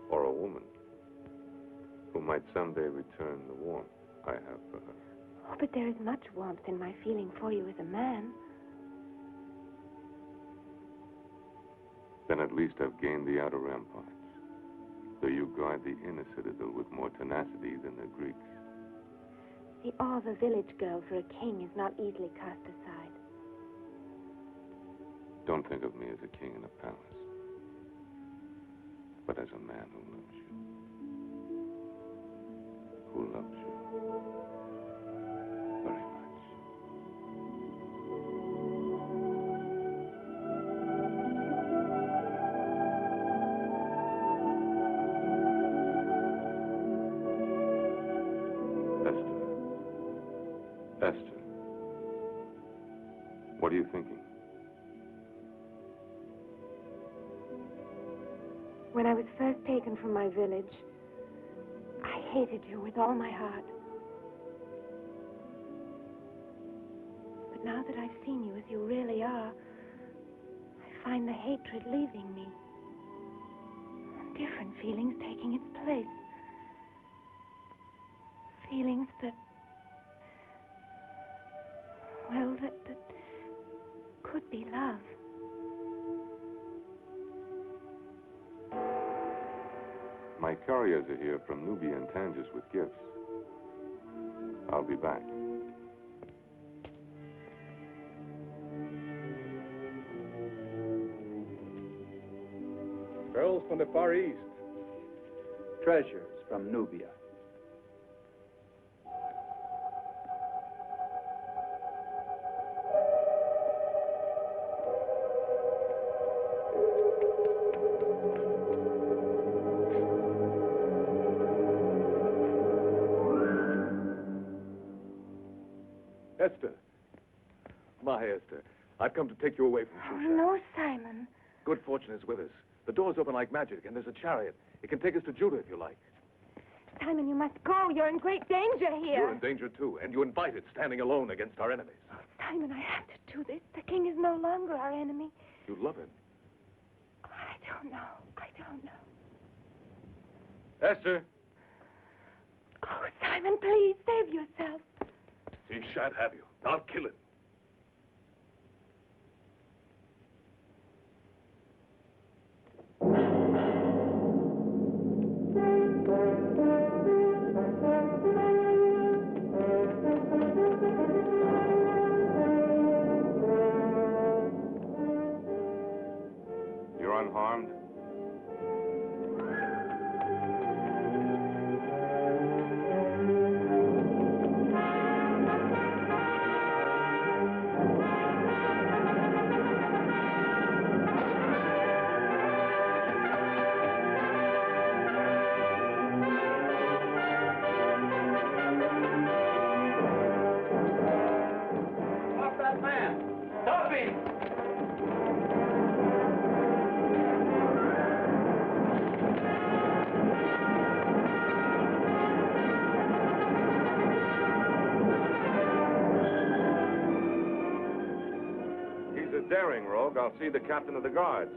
Or a woman who might someday return the warmth I have for her? Oh, but there is much warmth in my feeling for you as a man. Then at least I've gained the outer ramparts, though you guard the inner citadel with more tenacity than the Greeks. The awe of a village girl for a king is not easily cast aside. Don't think of me as a king in a palace, but as a man who loves you. Who loves you very much. Esther, what are you thinking? When I was first taken from my village, I hated you with all my heart. But now that I've seen you as you really are, I find the hatred leaving me. And different feelings taking its place. Feelings that, well, that could be love. My couriers are here from Nubia and Tangiers with gifts. I'll be back. Girls from the Far East. Treasures from Nubia. Esther. My Esther, I've come to take you away from Shushan. No, Simon. Good fortune is with us. The doors open like magic, and there's a chariot. It can take us to Judah if you like. Simon, you must go. You're in great danger here. You're in danger, too, and you invited standing alone against our enemies. Simon, I have to do this. The king is no longer our enemy. You love him. I don't know. I don't know. Esther! Oh, Simon, please, save yourself. He shan't have you. I'll kill him. You're unharmed? daring rogue, I'll see the captain of the guards.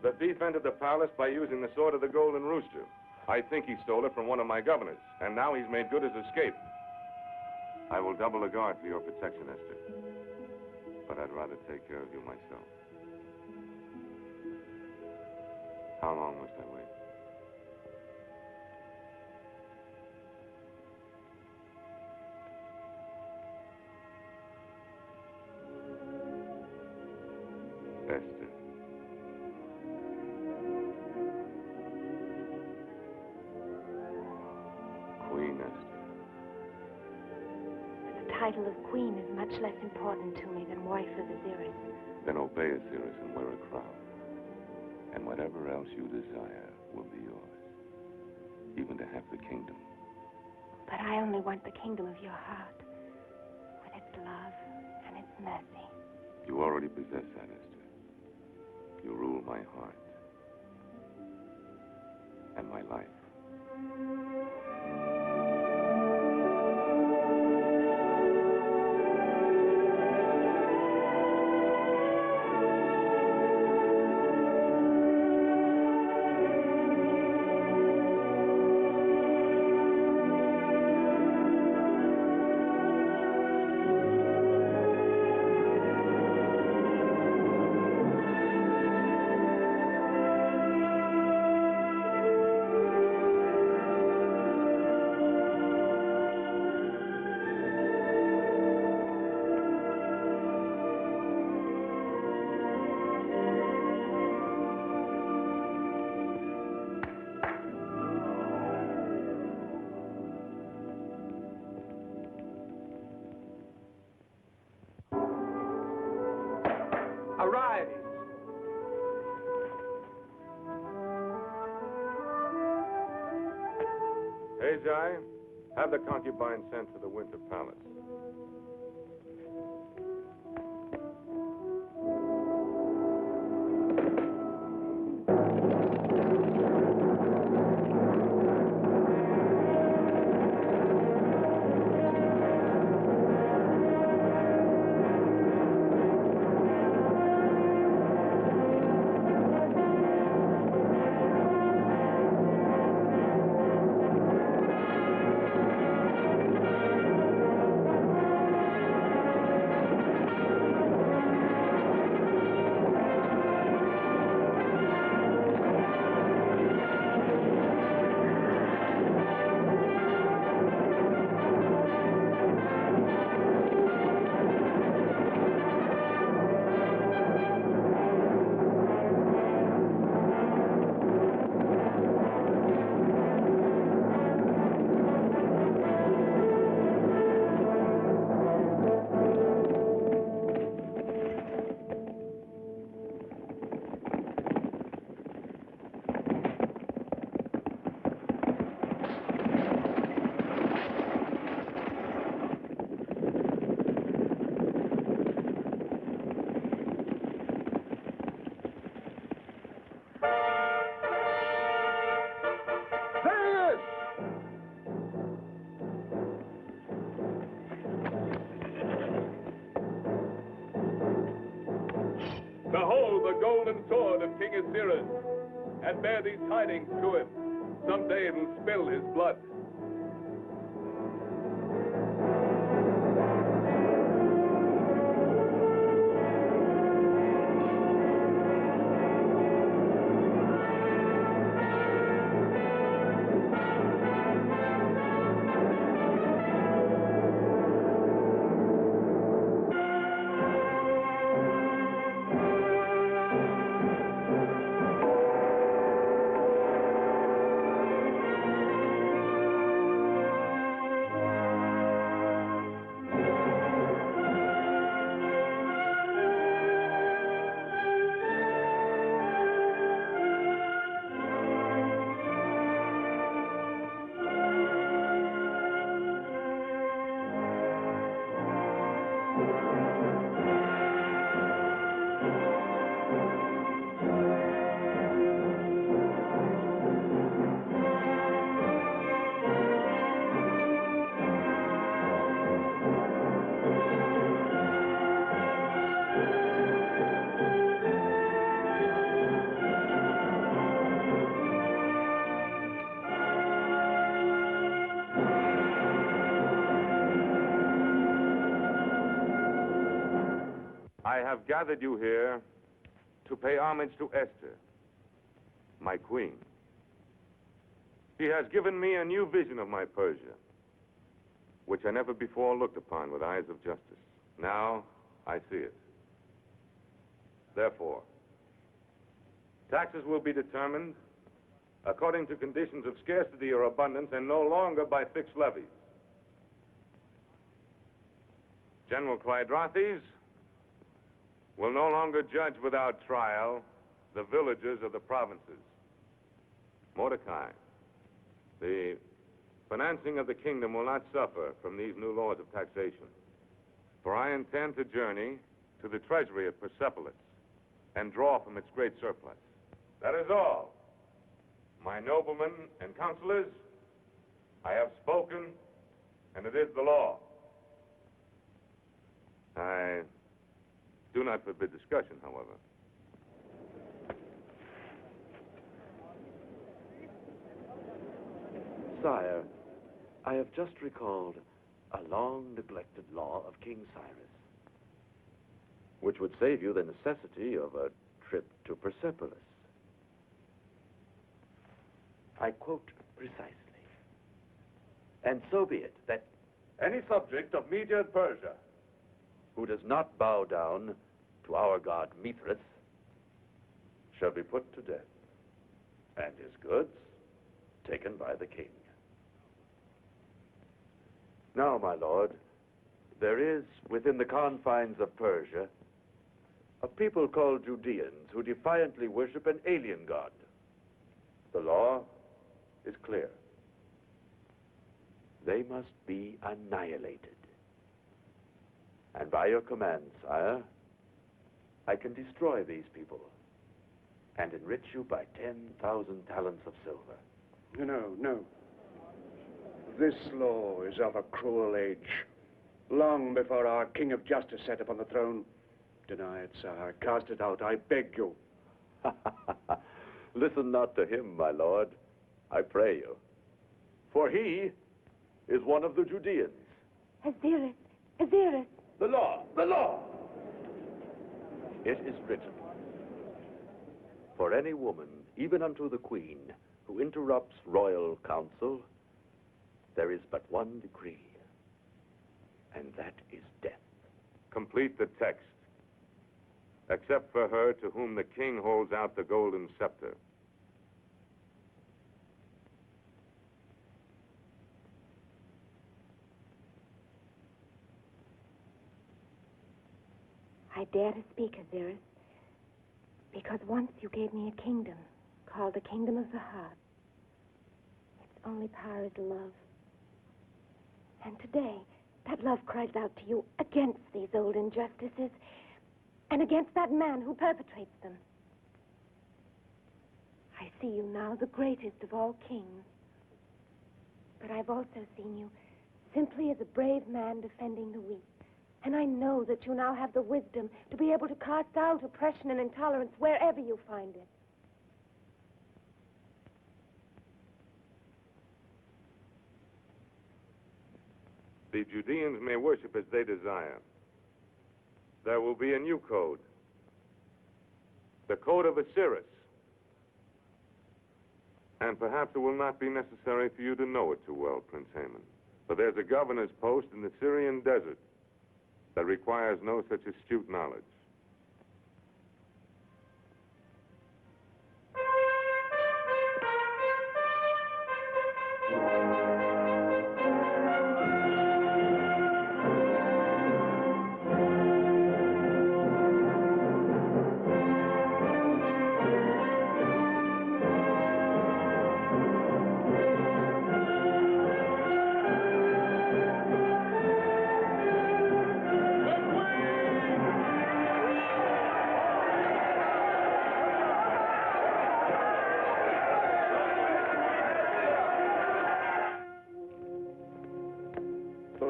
The thief entered the palace by using the sword of the Golden Rooster. I think he stole it from one of my governors, and now he's made good his escape. I will double the guard for your protection, Esther. But I'd rather take care of you myself. How long must I wait? Esther. Queen Esther. The title of queen is much less important to me than wife of Ahasuerus. Then obey Ahasuerus and wear a crown. And whatever else you desire will be yours. Even to have the kingdom. But I only want the kingdom of your heart, with its love and its mercy. You already possess that, Esther. You rule my heart. And my life. Arise! Haggai, have the concubine sent to the Winter Palace. Behold the golden sword of King Ahasuerus, and bear these tidings to him. Someday it'll spill his blood. have gathered you here to pay homage to Esther, my queen. She has given me a new vision of my Persia, which I never before looked upon with eyes of justice. Now, I see it. Therefore, taxes will be determined according to conditions of scarcity or abundance and no longer by fixed levies. General Clydrothes will no longer judge without trial the villages of the provinces. Mordecai, the financing of the kingdom will not suffer from these new laws of taxation, for I intend to journey to the treasury at Persepolis and draw from its great surplus. That is all. My noblemen and counselors, I have spoken, and it is the law. I do not forbid discussion, however. Sire, I have just recalled a long-neglected law of King Cyrus, which would save you the necessity of a trip to Persepolis. I quote precisely. And so be it that any subject of Media and Persia who does not bow down to our god Mithras shall be put to death, and his goods taken by the king. Now, my lord, there is within the confines of Persia a people called Judeans who defiantly worship an alien god. The law is clear. They must be annihilated. And by your command, sire, I can destroy these people and enrich you by 10,000 talents of silver. No, no. This law is of a cruel age. Long before our King of Justice sat upon the throne. Deny it, sire. Cast it out, I beg you. Listen not to him, my lord, I pray you. For he is one of the Judeans. Ahasuerus! Ahasuerus! The law! The law! It is written, for any woman, even unto the queen, who interrupts royal counsel, there is but one decree, and that is death. Complete the text, except for her to whom the king holds out the golden scepter. I dare to speak, Ahasuerus, because once you gave me a kingdom called the Kingdom of the Heart. Its only power is love. And today, that love cries out to you against these old injustices and against that man who perpetrates them. I see you now, the greatest of all kings. But I've also seen you simply as a brave man defending the weak. And I know that you now have the wisdom to be able to cast out oppression and intolerance wherever you find it. The Judeans may worship as they desire. There will be a new code. The code of Ahasuerus. And perhaps it will not be necessary for you to know it too well, Prince Haman. For there's a governor's post in the Syrian desert that requires no such astute knowledge.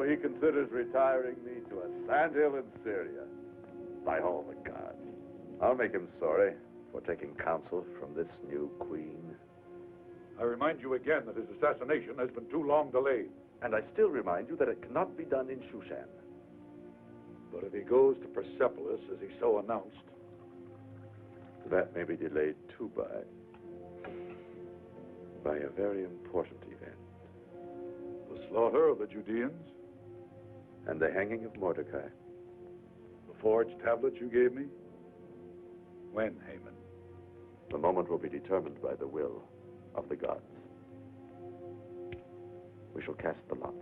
He considers retiring me to a sandhill in Syria. By all the gods. I'll make him sorry for taking counsel from this new queen. I remind you again that his assassination has been too long delayed. And I still remind you that it cannot be done in Shushan. But if he goes to Persepolis, as he so announced... That may be delayed, too, by a very important event. The slaughter of the Judeans? And the hanging of Mordecai. The forged tablet you gave me? When, Haman? The moment will be determined by the will of the gods. We shall cast the lots.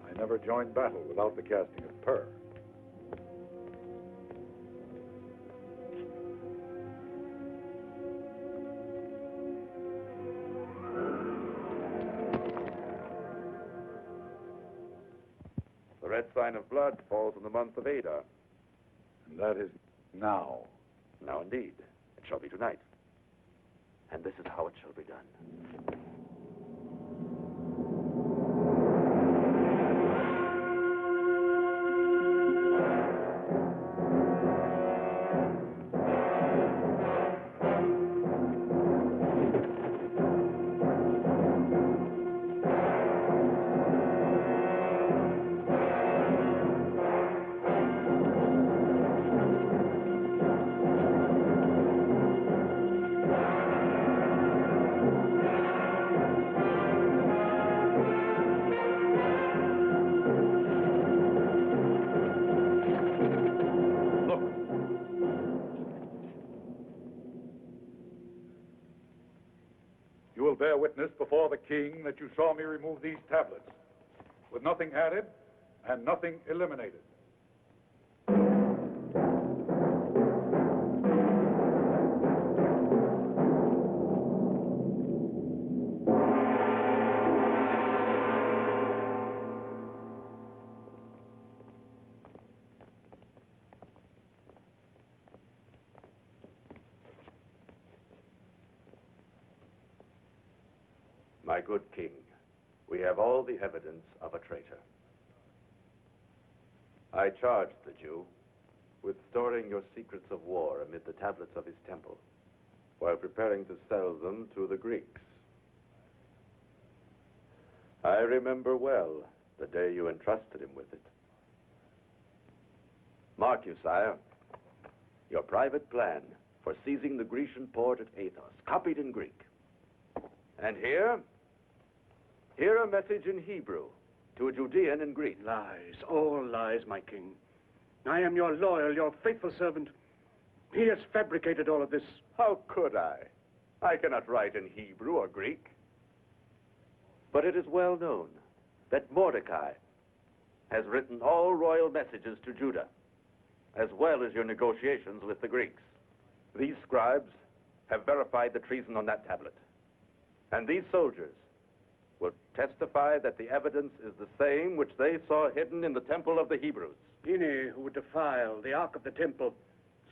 I never joined battle without the casting of pur. The red sign of blood falls in the month of Adar. And that is now. Now, indeed. It shall be tonight. And this is how it shall be done. You will bear witness before the king that you saw me remove these tablets, with nothing added and nothing eliminated. My good king, we have all the evidence of a traitor. I charged the Jew with storing your secrets of war amid the tablets of his temple, while preparing to sell them to the Greeks. I remember well the day you entrusted him with it. Mark you, sire, your private plan for seizing the Grecian port at Athos, copied in Greek. And here a message in Hebrew to a Judean in Greece. Lies, all lies, my king. I am your loyal, your faithful servant. He has fabricated all of this. How could I? I cannot write in Hebrew or Greek. But it is well known that Mordecai has written all royal messages to Judah, as well as your negotiations with the Greeks. These scribes have verified the treason on that tablet. And these soldiers will testify that the evidence is the same which they saw hidden in the temple of the Hebrews. Any who would defile the Ark of the Temple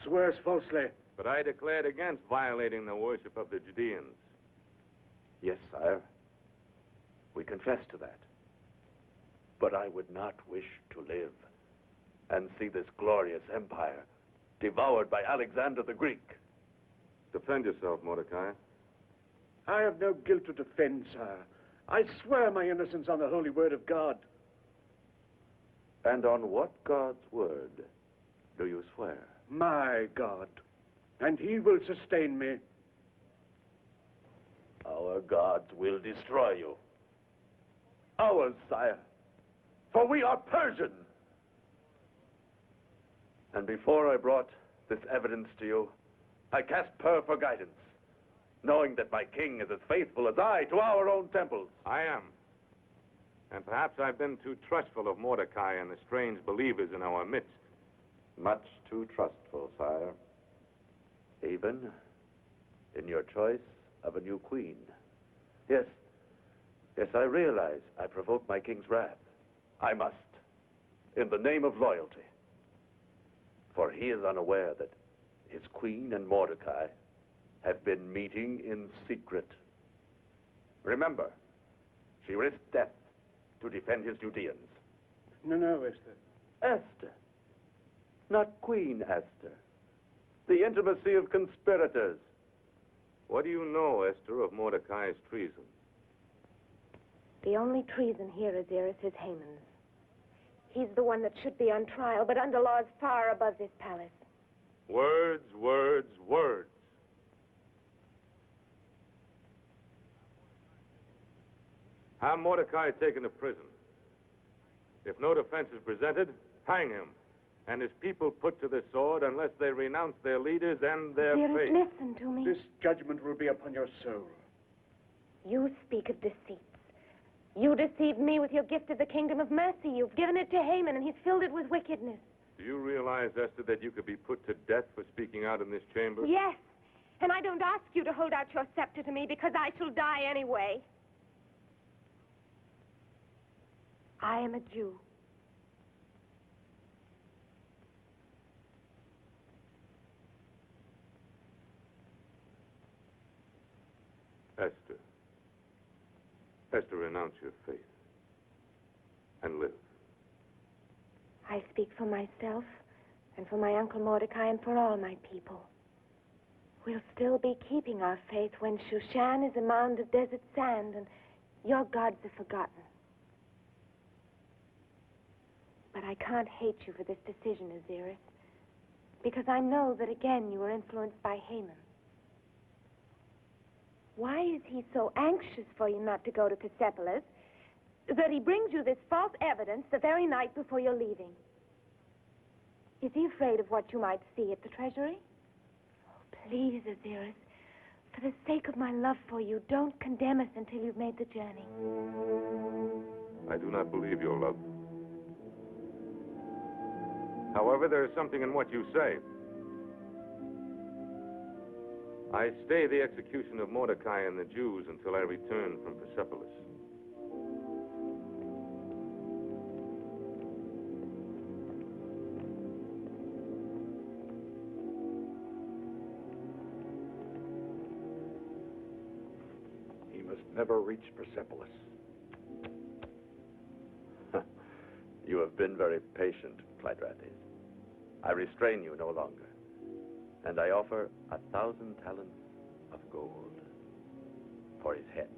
swears falsely. But I declared against violating the worship of the Judeans. Yes, sire. We confess to that. But I would not wish to live and see this glorious empire devoured by Alexander the Greek. Defend yourself, Mordecai. I have no guilt to defend, sire. I swear my innocence on the holy word of God. And on what God's word do you swear? My God. And he will sustain me. Our gods will destroy you. Ours, sire. For we are Persian. And before I brought this evidence to you, I cast pur for guidance, knowing that my king is as faithful as I to our own temples. I am. And perhaps I've been too trustful of Mordecai and the strange believers in our midst. Much too trustful, sire. Even in your choice of a new queen. Yes, I realize I provoked my king's wrath. I must, in the name of loyalty. For he is unaware that his queen and Mordecai have been meeting in secret. Remember, she risked death to defend his Judeans. No, Esther. Esther. Not Queen Esther. The intimacy of conspirators. What do you know, Esther, of Mordecai's treason? The only treason here, Ahasuerus, is Haman's. He's the one that should be on trial, but under laws far above this palace. Words, words, words. Have Mordecai taken to prison. If no defense is presented, hang him. And his people put to the sword unless they renounce their leaders and their faith. Listen to me. This judgment will be upon your soul. You speak of deceits. You deceived me with your gift of the kingdom of mercy. You've given it to Haman, and he's filled it with wickedness. Do you realize, Esther, that you could be put to death for speaking out in this chamber? Yes, and I don't ask you to hold out your scepter to me because I shall die anyway. I am a Jew. Esther. Esther, renounce your faith and live. I speak for myself and for my Uncle Mordecai and for all my people. We'll still be keeping our faith when Shushan is a mound of desert sand and your gods are forgotten. But I can't hate you for this decision, Ahasuerus, because I know that again you were influenced by Haman. Why is he so anxious for you not to go to Persepolis that he brings you this false evidence the very night before you're leaving? Is he afraid of what you might see at the treasury? Oh, please, Ahasuerus, for the sake of my love for you, don't condemn us until you've made the journey. I do not believe your love. However, there is something in what you say. I stay the execution of Mordecai and the Jews until I return from Persepolis. He must never reach Persepolis. You have been very patient, Clydrates. I restrain you no longer. And I offer 1,000 talents of gold for his head.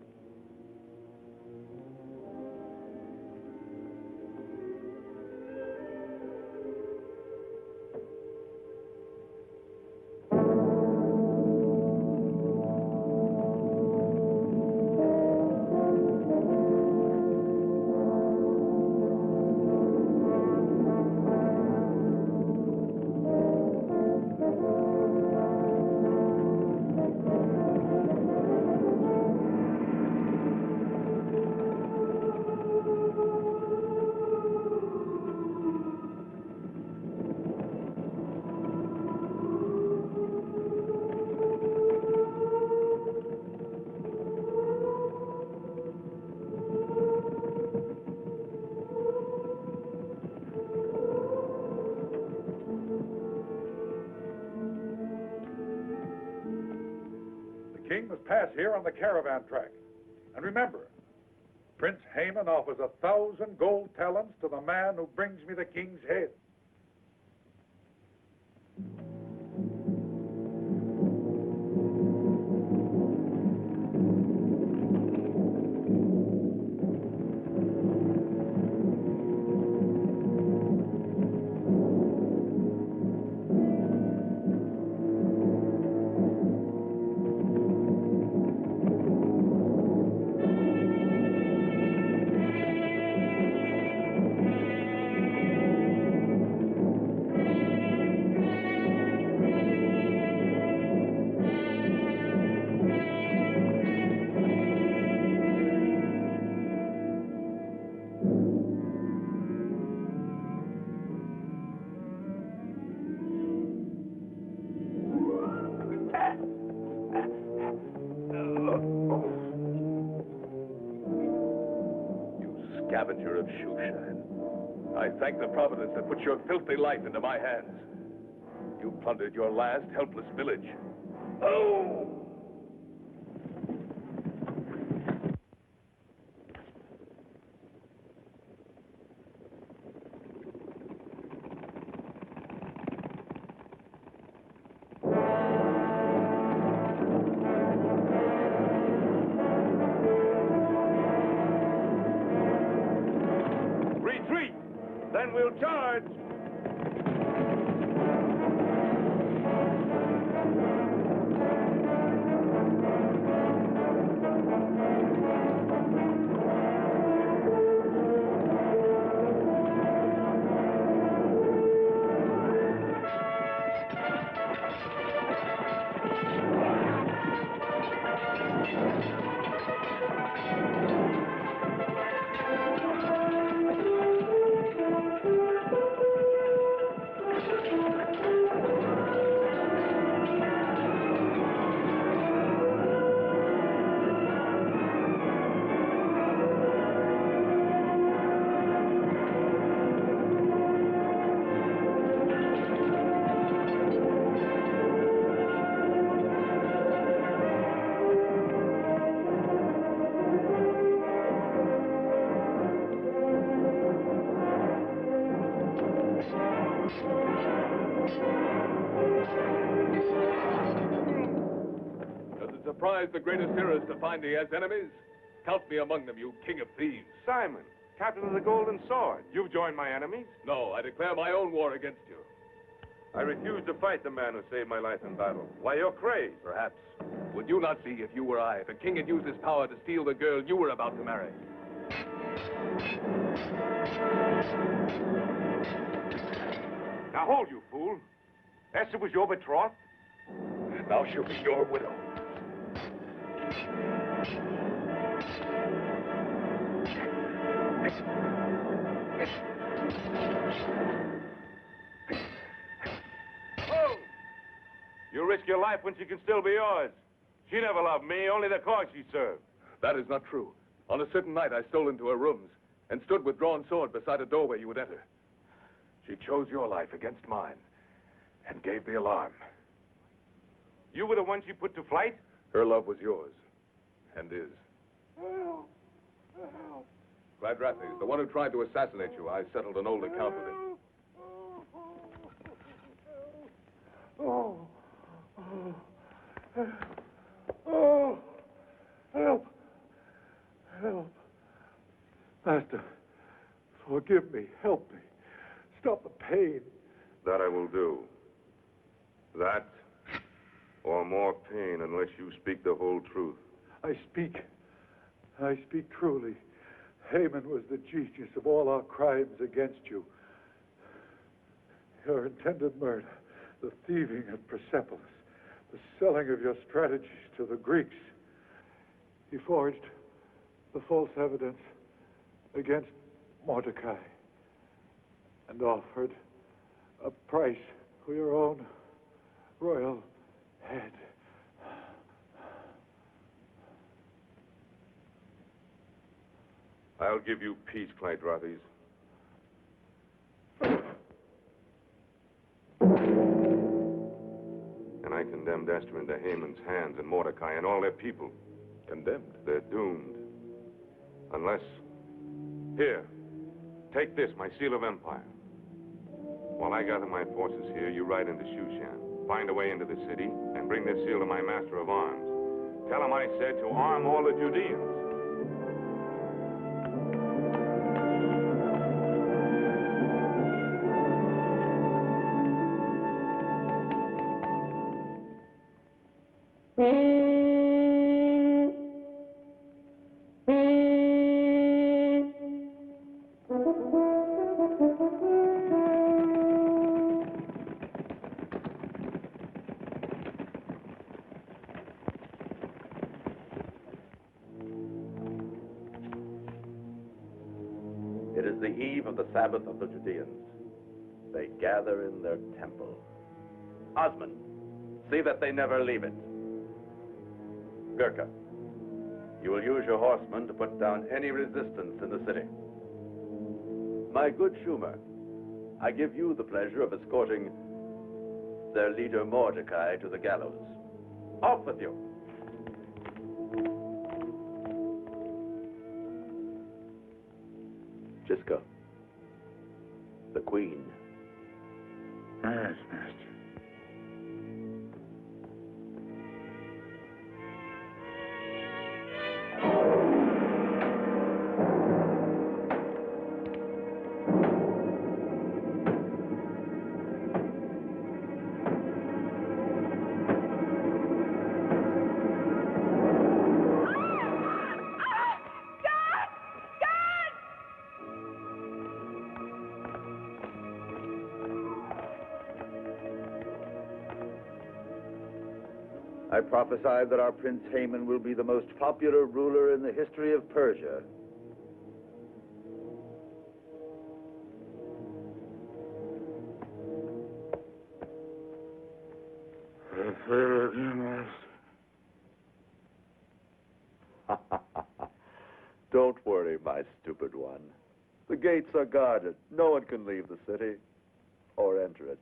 King must pass here on the caravan track. And remember, Prince Haman offers 1,000 gold talents to the man who brings me the king's head. Scavenger of Shushan. I thank the providence that put your filthy life into my hands. You plundered your last helpless village. Oh! Then we'll charge. Surprise the greatest heroes to find he has enemies? Count me among them, you king of thieves. Simon, captain of the Golden Sword. You've joined my enemies? No, I declare my own war against you. I refuse to fight the man who saved my life in battle. Why, you're crazed. Perhaps. Would you not see, if you were I, the king had used his power to steal the girl you were about to marry? Now hold, you fool. Esther was your betrothed? And now she'll be your widow. Oh! You risk your life when she can still be yours. She never loved me, only the cause she served. That is not true. On a certain night, I stole into her rooms and stood with drawn sword beside a doorway you would enter. She chose your life against mine and gave the alarm. You were the one she put to flight? Her love was yours, and is. Help! Help! Gladrathes, the one who tried to assassinate you, I settled an old account with him. Oh! Oh! Help! Help! Master, forgive me. Help me. Stop the pain. That I will do. That, or more pain, unless you speak the whole truth. I speak truly. Haman was the genius of all our crimes against you. Your intended murder, the thieving at Persepolis, the selling of your strategies to the Greeks. He forged the false evidence against Mordecai and offered a price for your own royal head. I'll give you peace, Gladrathes. And I condemned Esther into Haman's hands and Mordecai and all their people. Condemned? They're doomed. Unless... Here, take this, my seal of empire. While I gather my forces here, you ride into Shushan, find a way into the city, and bring this seal to my master of arms. Tell him I said to arm all the Judeans. It is the eve of the Sabbath of the Judeans. They gather in their temple. Osmond, see that they never leave it. Gurkha, you will use your horsemen to put down any resistance in the city. My good Schumer, I give you the pleasure of escorting their leader Mordecai to the gallows. Off with you. Gisco, the Queen. Yes, Master. I prophesied that our Prince Haman will be the most popular ruler in the history of Persia. Don't worry, my stupid one. The gates are guarded. No one can leave the city or enter it.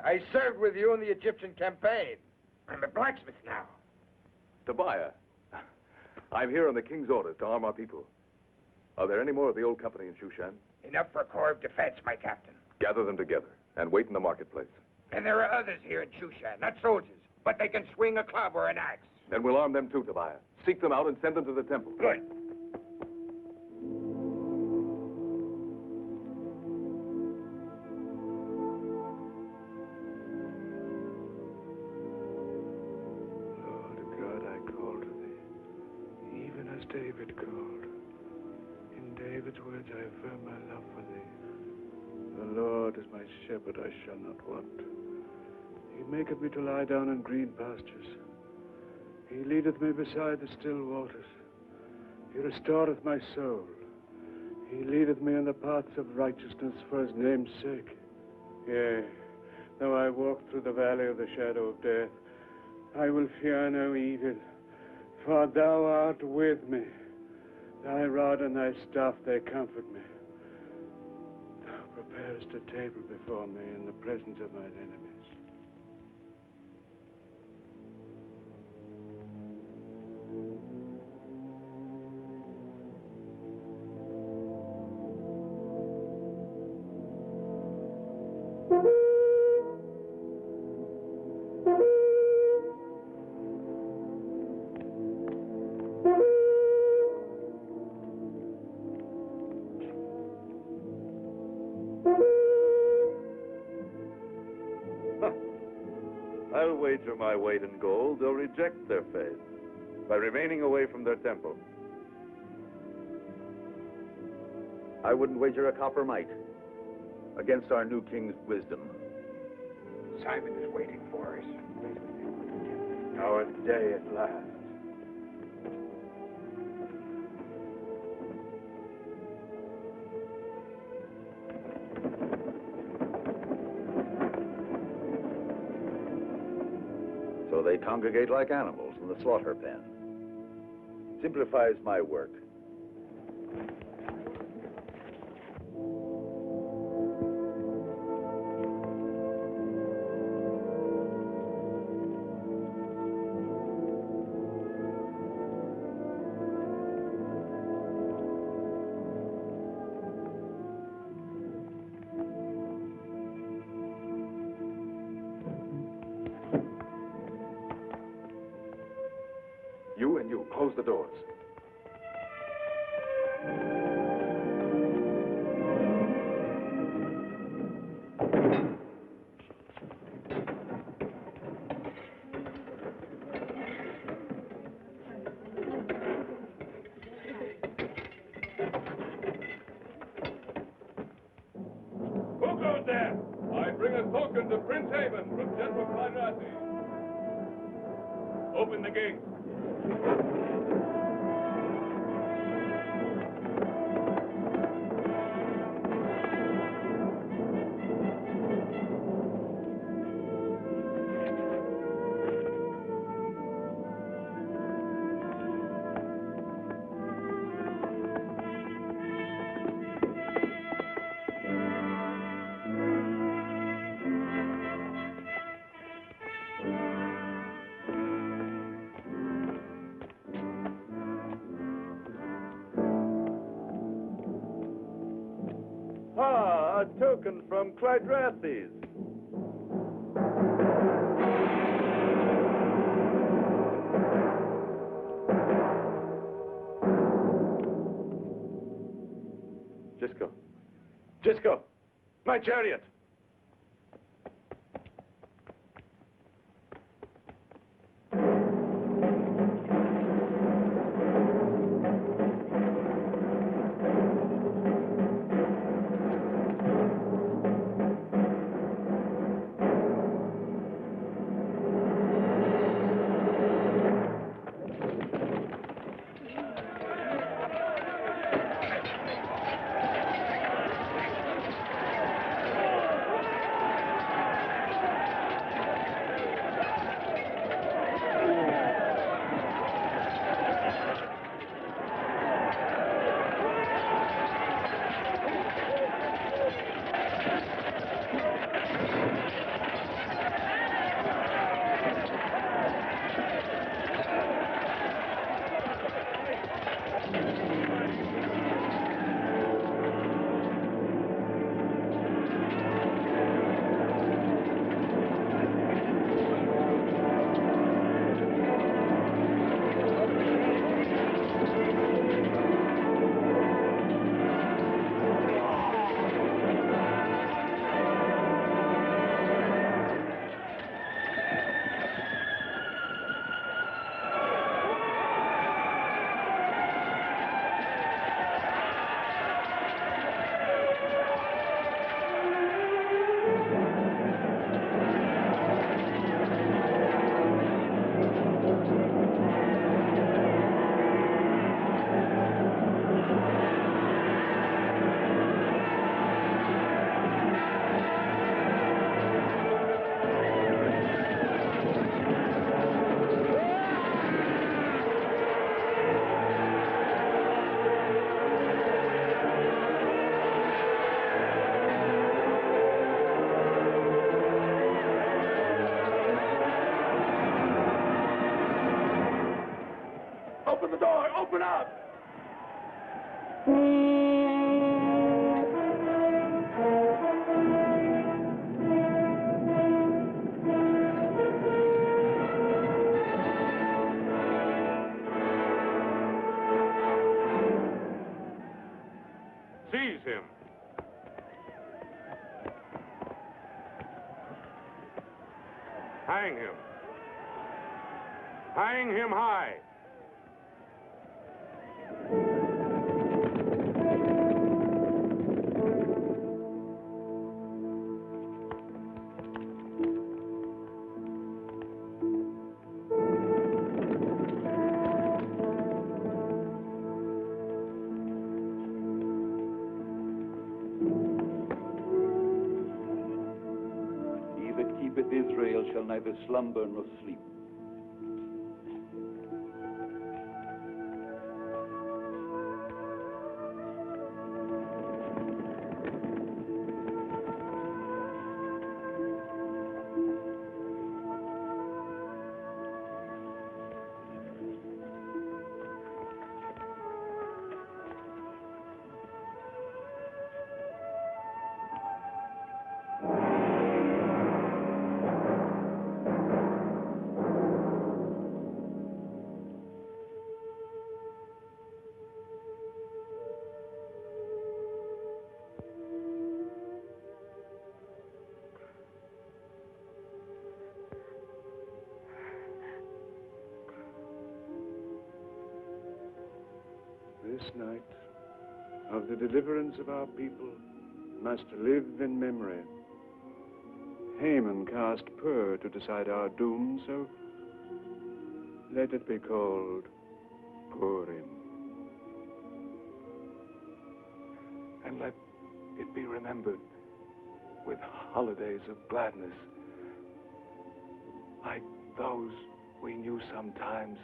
I served with you in the Egyptian campaign. I'm a blacksmith now. Tobiah, I'm here on the king's orders to arm our people. Are there any more of the old company in Shushan? Enough for a corps of defense, my captain. Gather them together and wait in the marketplace. And there are others here in Shushan, not soldiers, but they can swing a club or an axe. Then we'll arm them too, Tobiah. Seek them out and send them to the temple. Good. David called. In David's words, I affirm my love for thee. The Lord is my shepherd, I shall not want. He maketh me to lie down in green pastures. He leadeth me beside the still waters. He restoreth my soul. He leadeth me in the paths of righteousness for his name's sake. Yea, though I walk through the valley of the shadow of death, I will fear no evil. For thou art with me. Thy rod and thy staff, they comfort me. Thou preparest a table before me in the presence of mine enemies. I'll wager my weight in gold they'll reject their faith by remaining away from their temple. I wouldn't wager a copper mite against our new king's wisdom. Simon is waiting for us. Our day at last. So they congregate like animals in the slaughter pen. Simplifies my work. You, close the doors. Who goes there? I bring a token to Prince Haman from General Dynasty. Open the gate. token from Clydrathes. Gisco. Gisco! My chariot! Open the door! Open up! Seize him. Hang him. Hang him high. He that keepeth Israel shall neither slumber nor sleep. This night of the deliverance of our people must live in memory. Haman cast pur to decide our doom, so let it be called Purim. And let it be remembered with holidays of gladness, like those we knew sometimes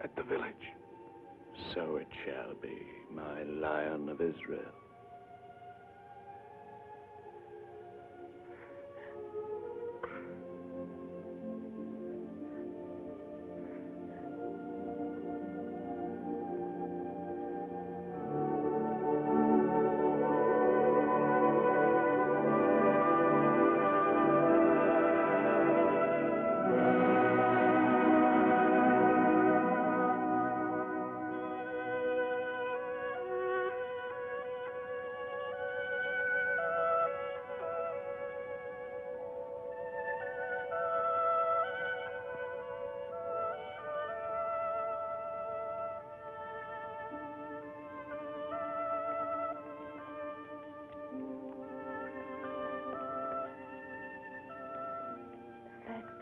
at the village. So it shall be, my Lion of Israel.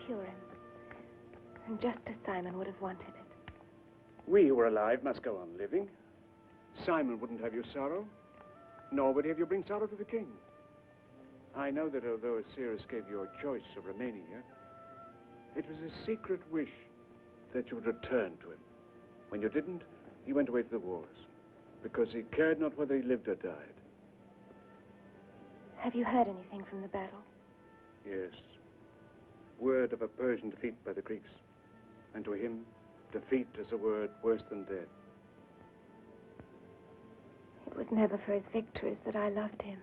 cure him. And just as Simon would have wanted it. We who are alive must go on living. Simon wouldn't have your sorrow, nor would he have you bring sorrow to the king. I know that although Ahasuerus gave you a choice of remaining here, it was a secret wish that you would return to him. When you didn't, he went away to the wars, because he cared not whether he lived or died. Have you heard anything from the battle? Yes. Word of a Persian defeat by the Greeks. And to him, defeat is a word worse than death. It was never for his victories that I loved him.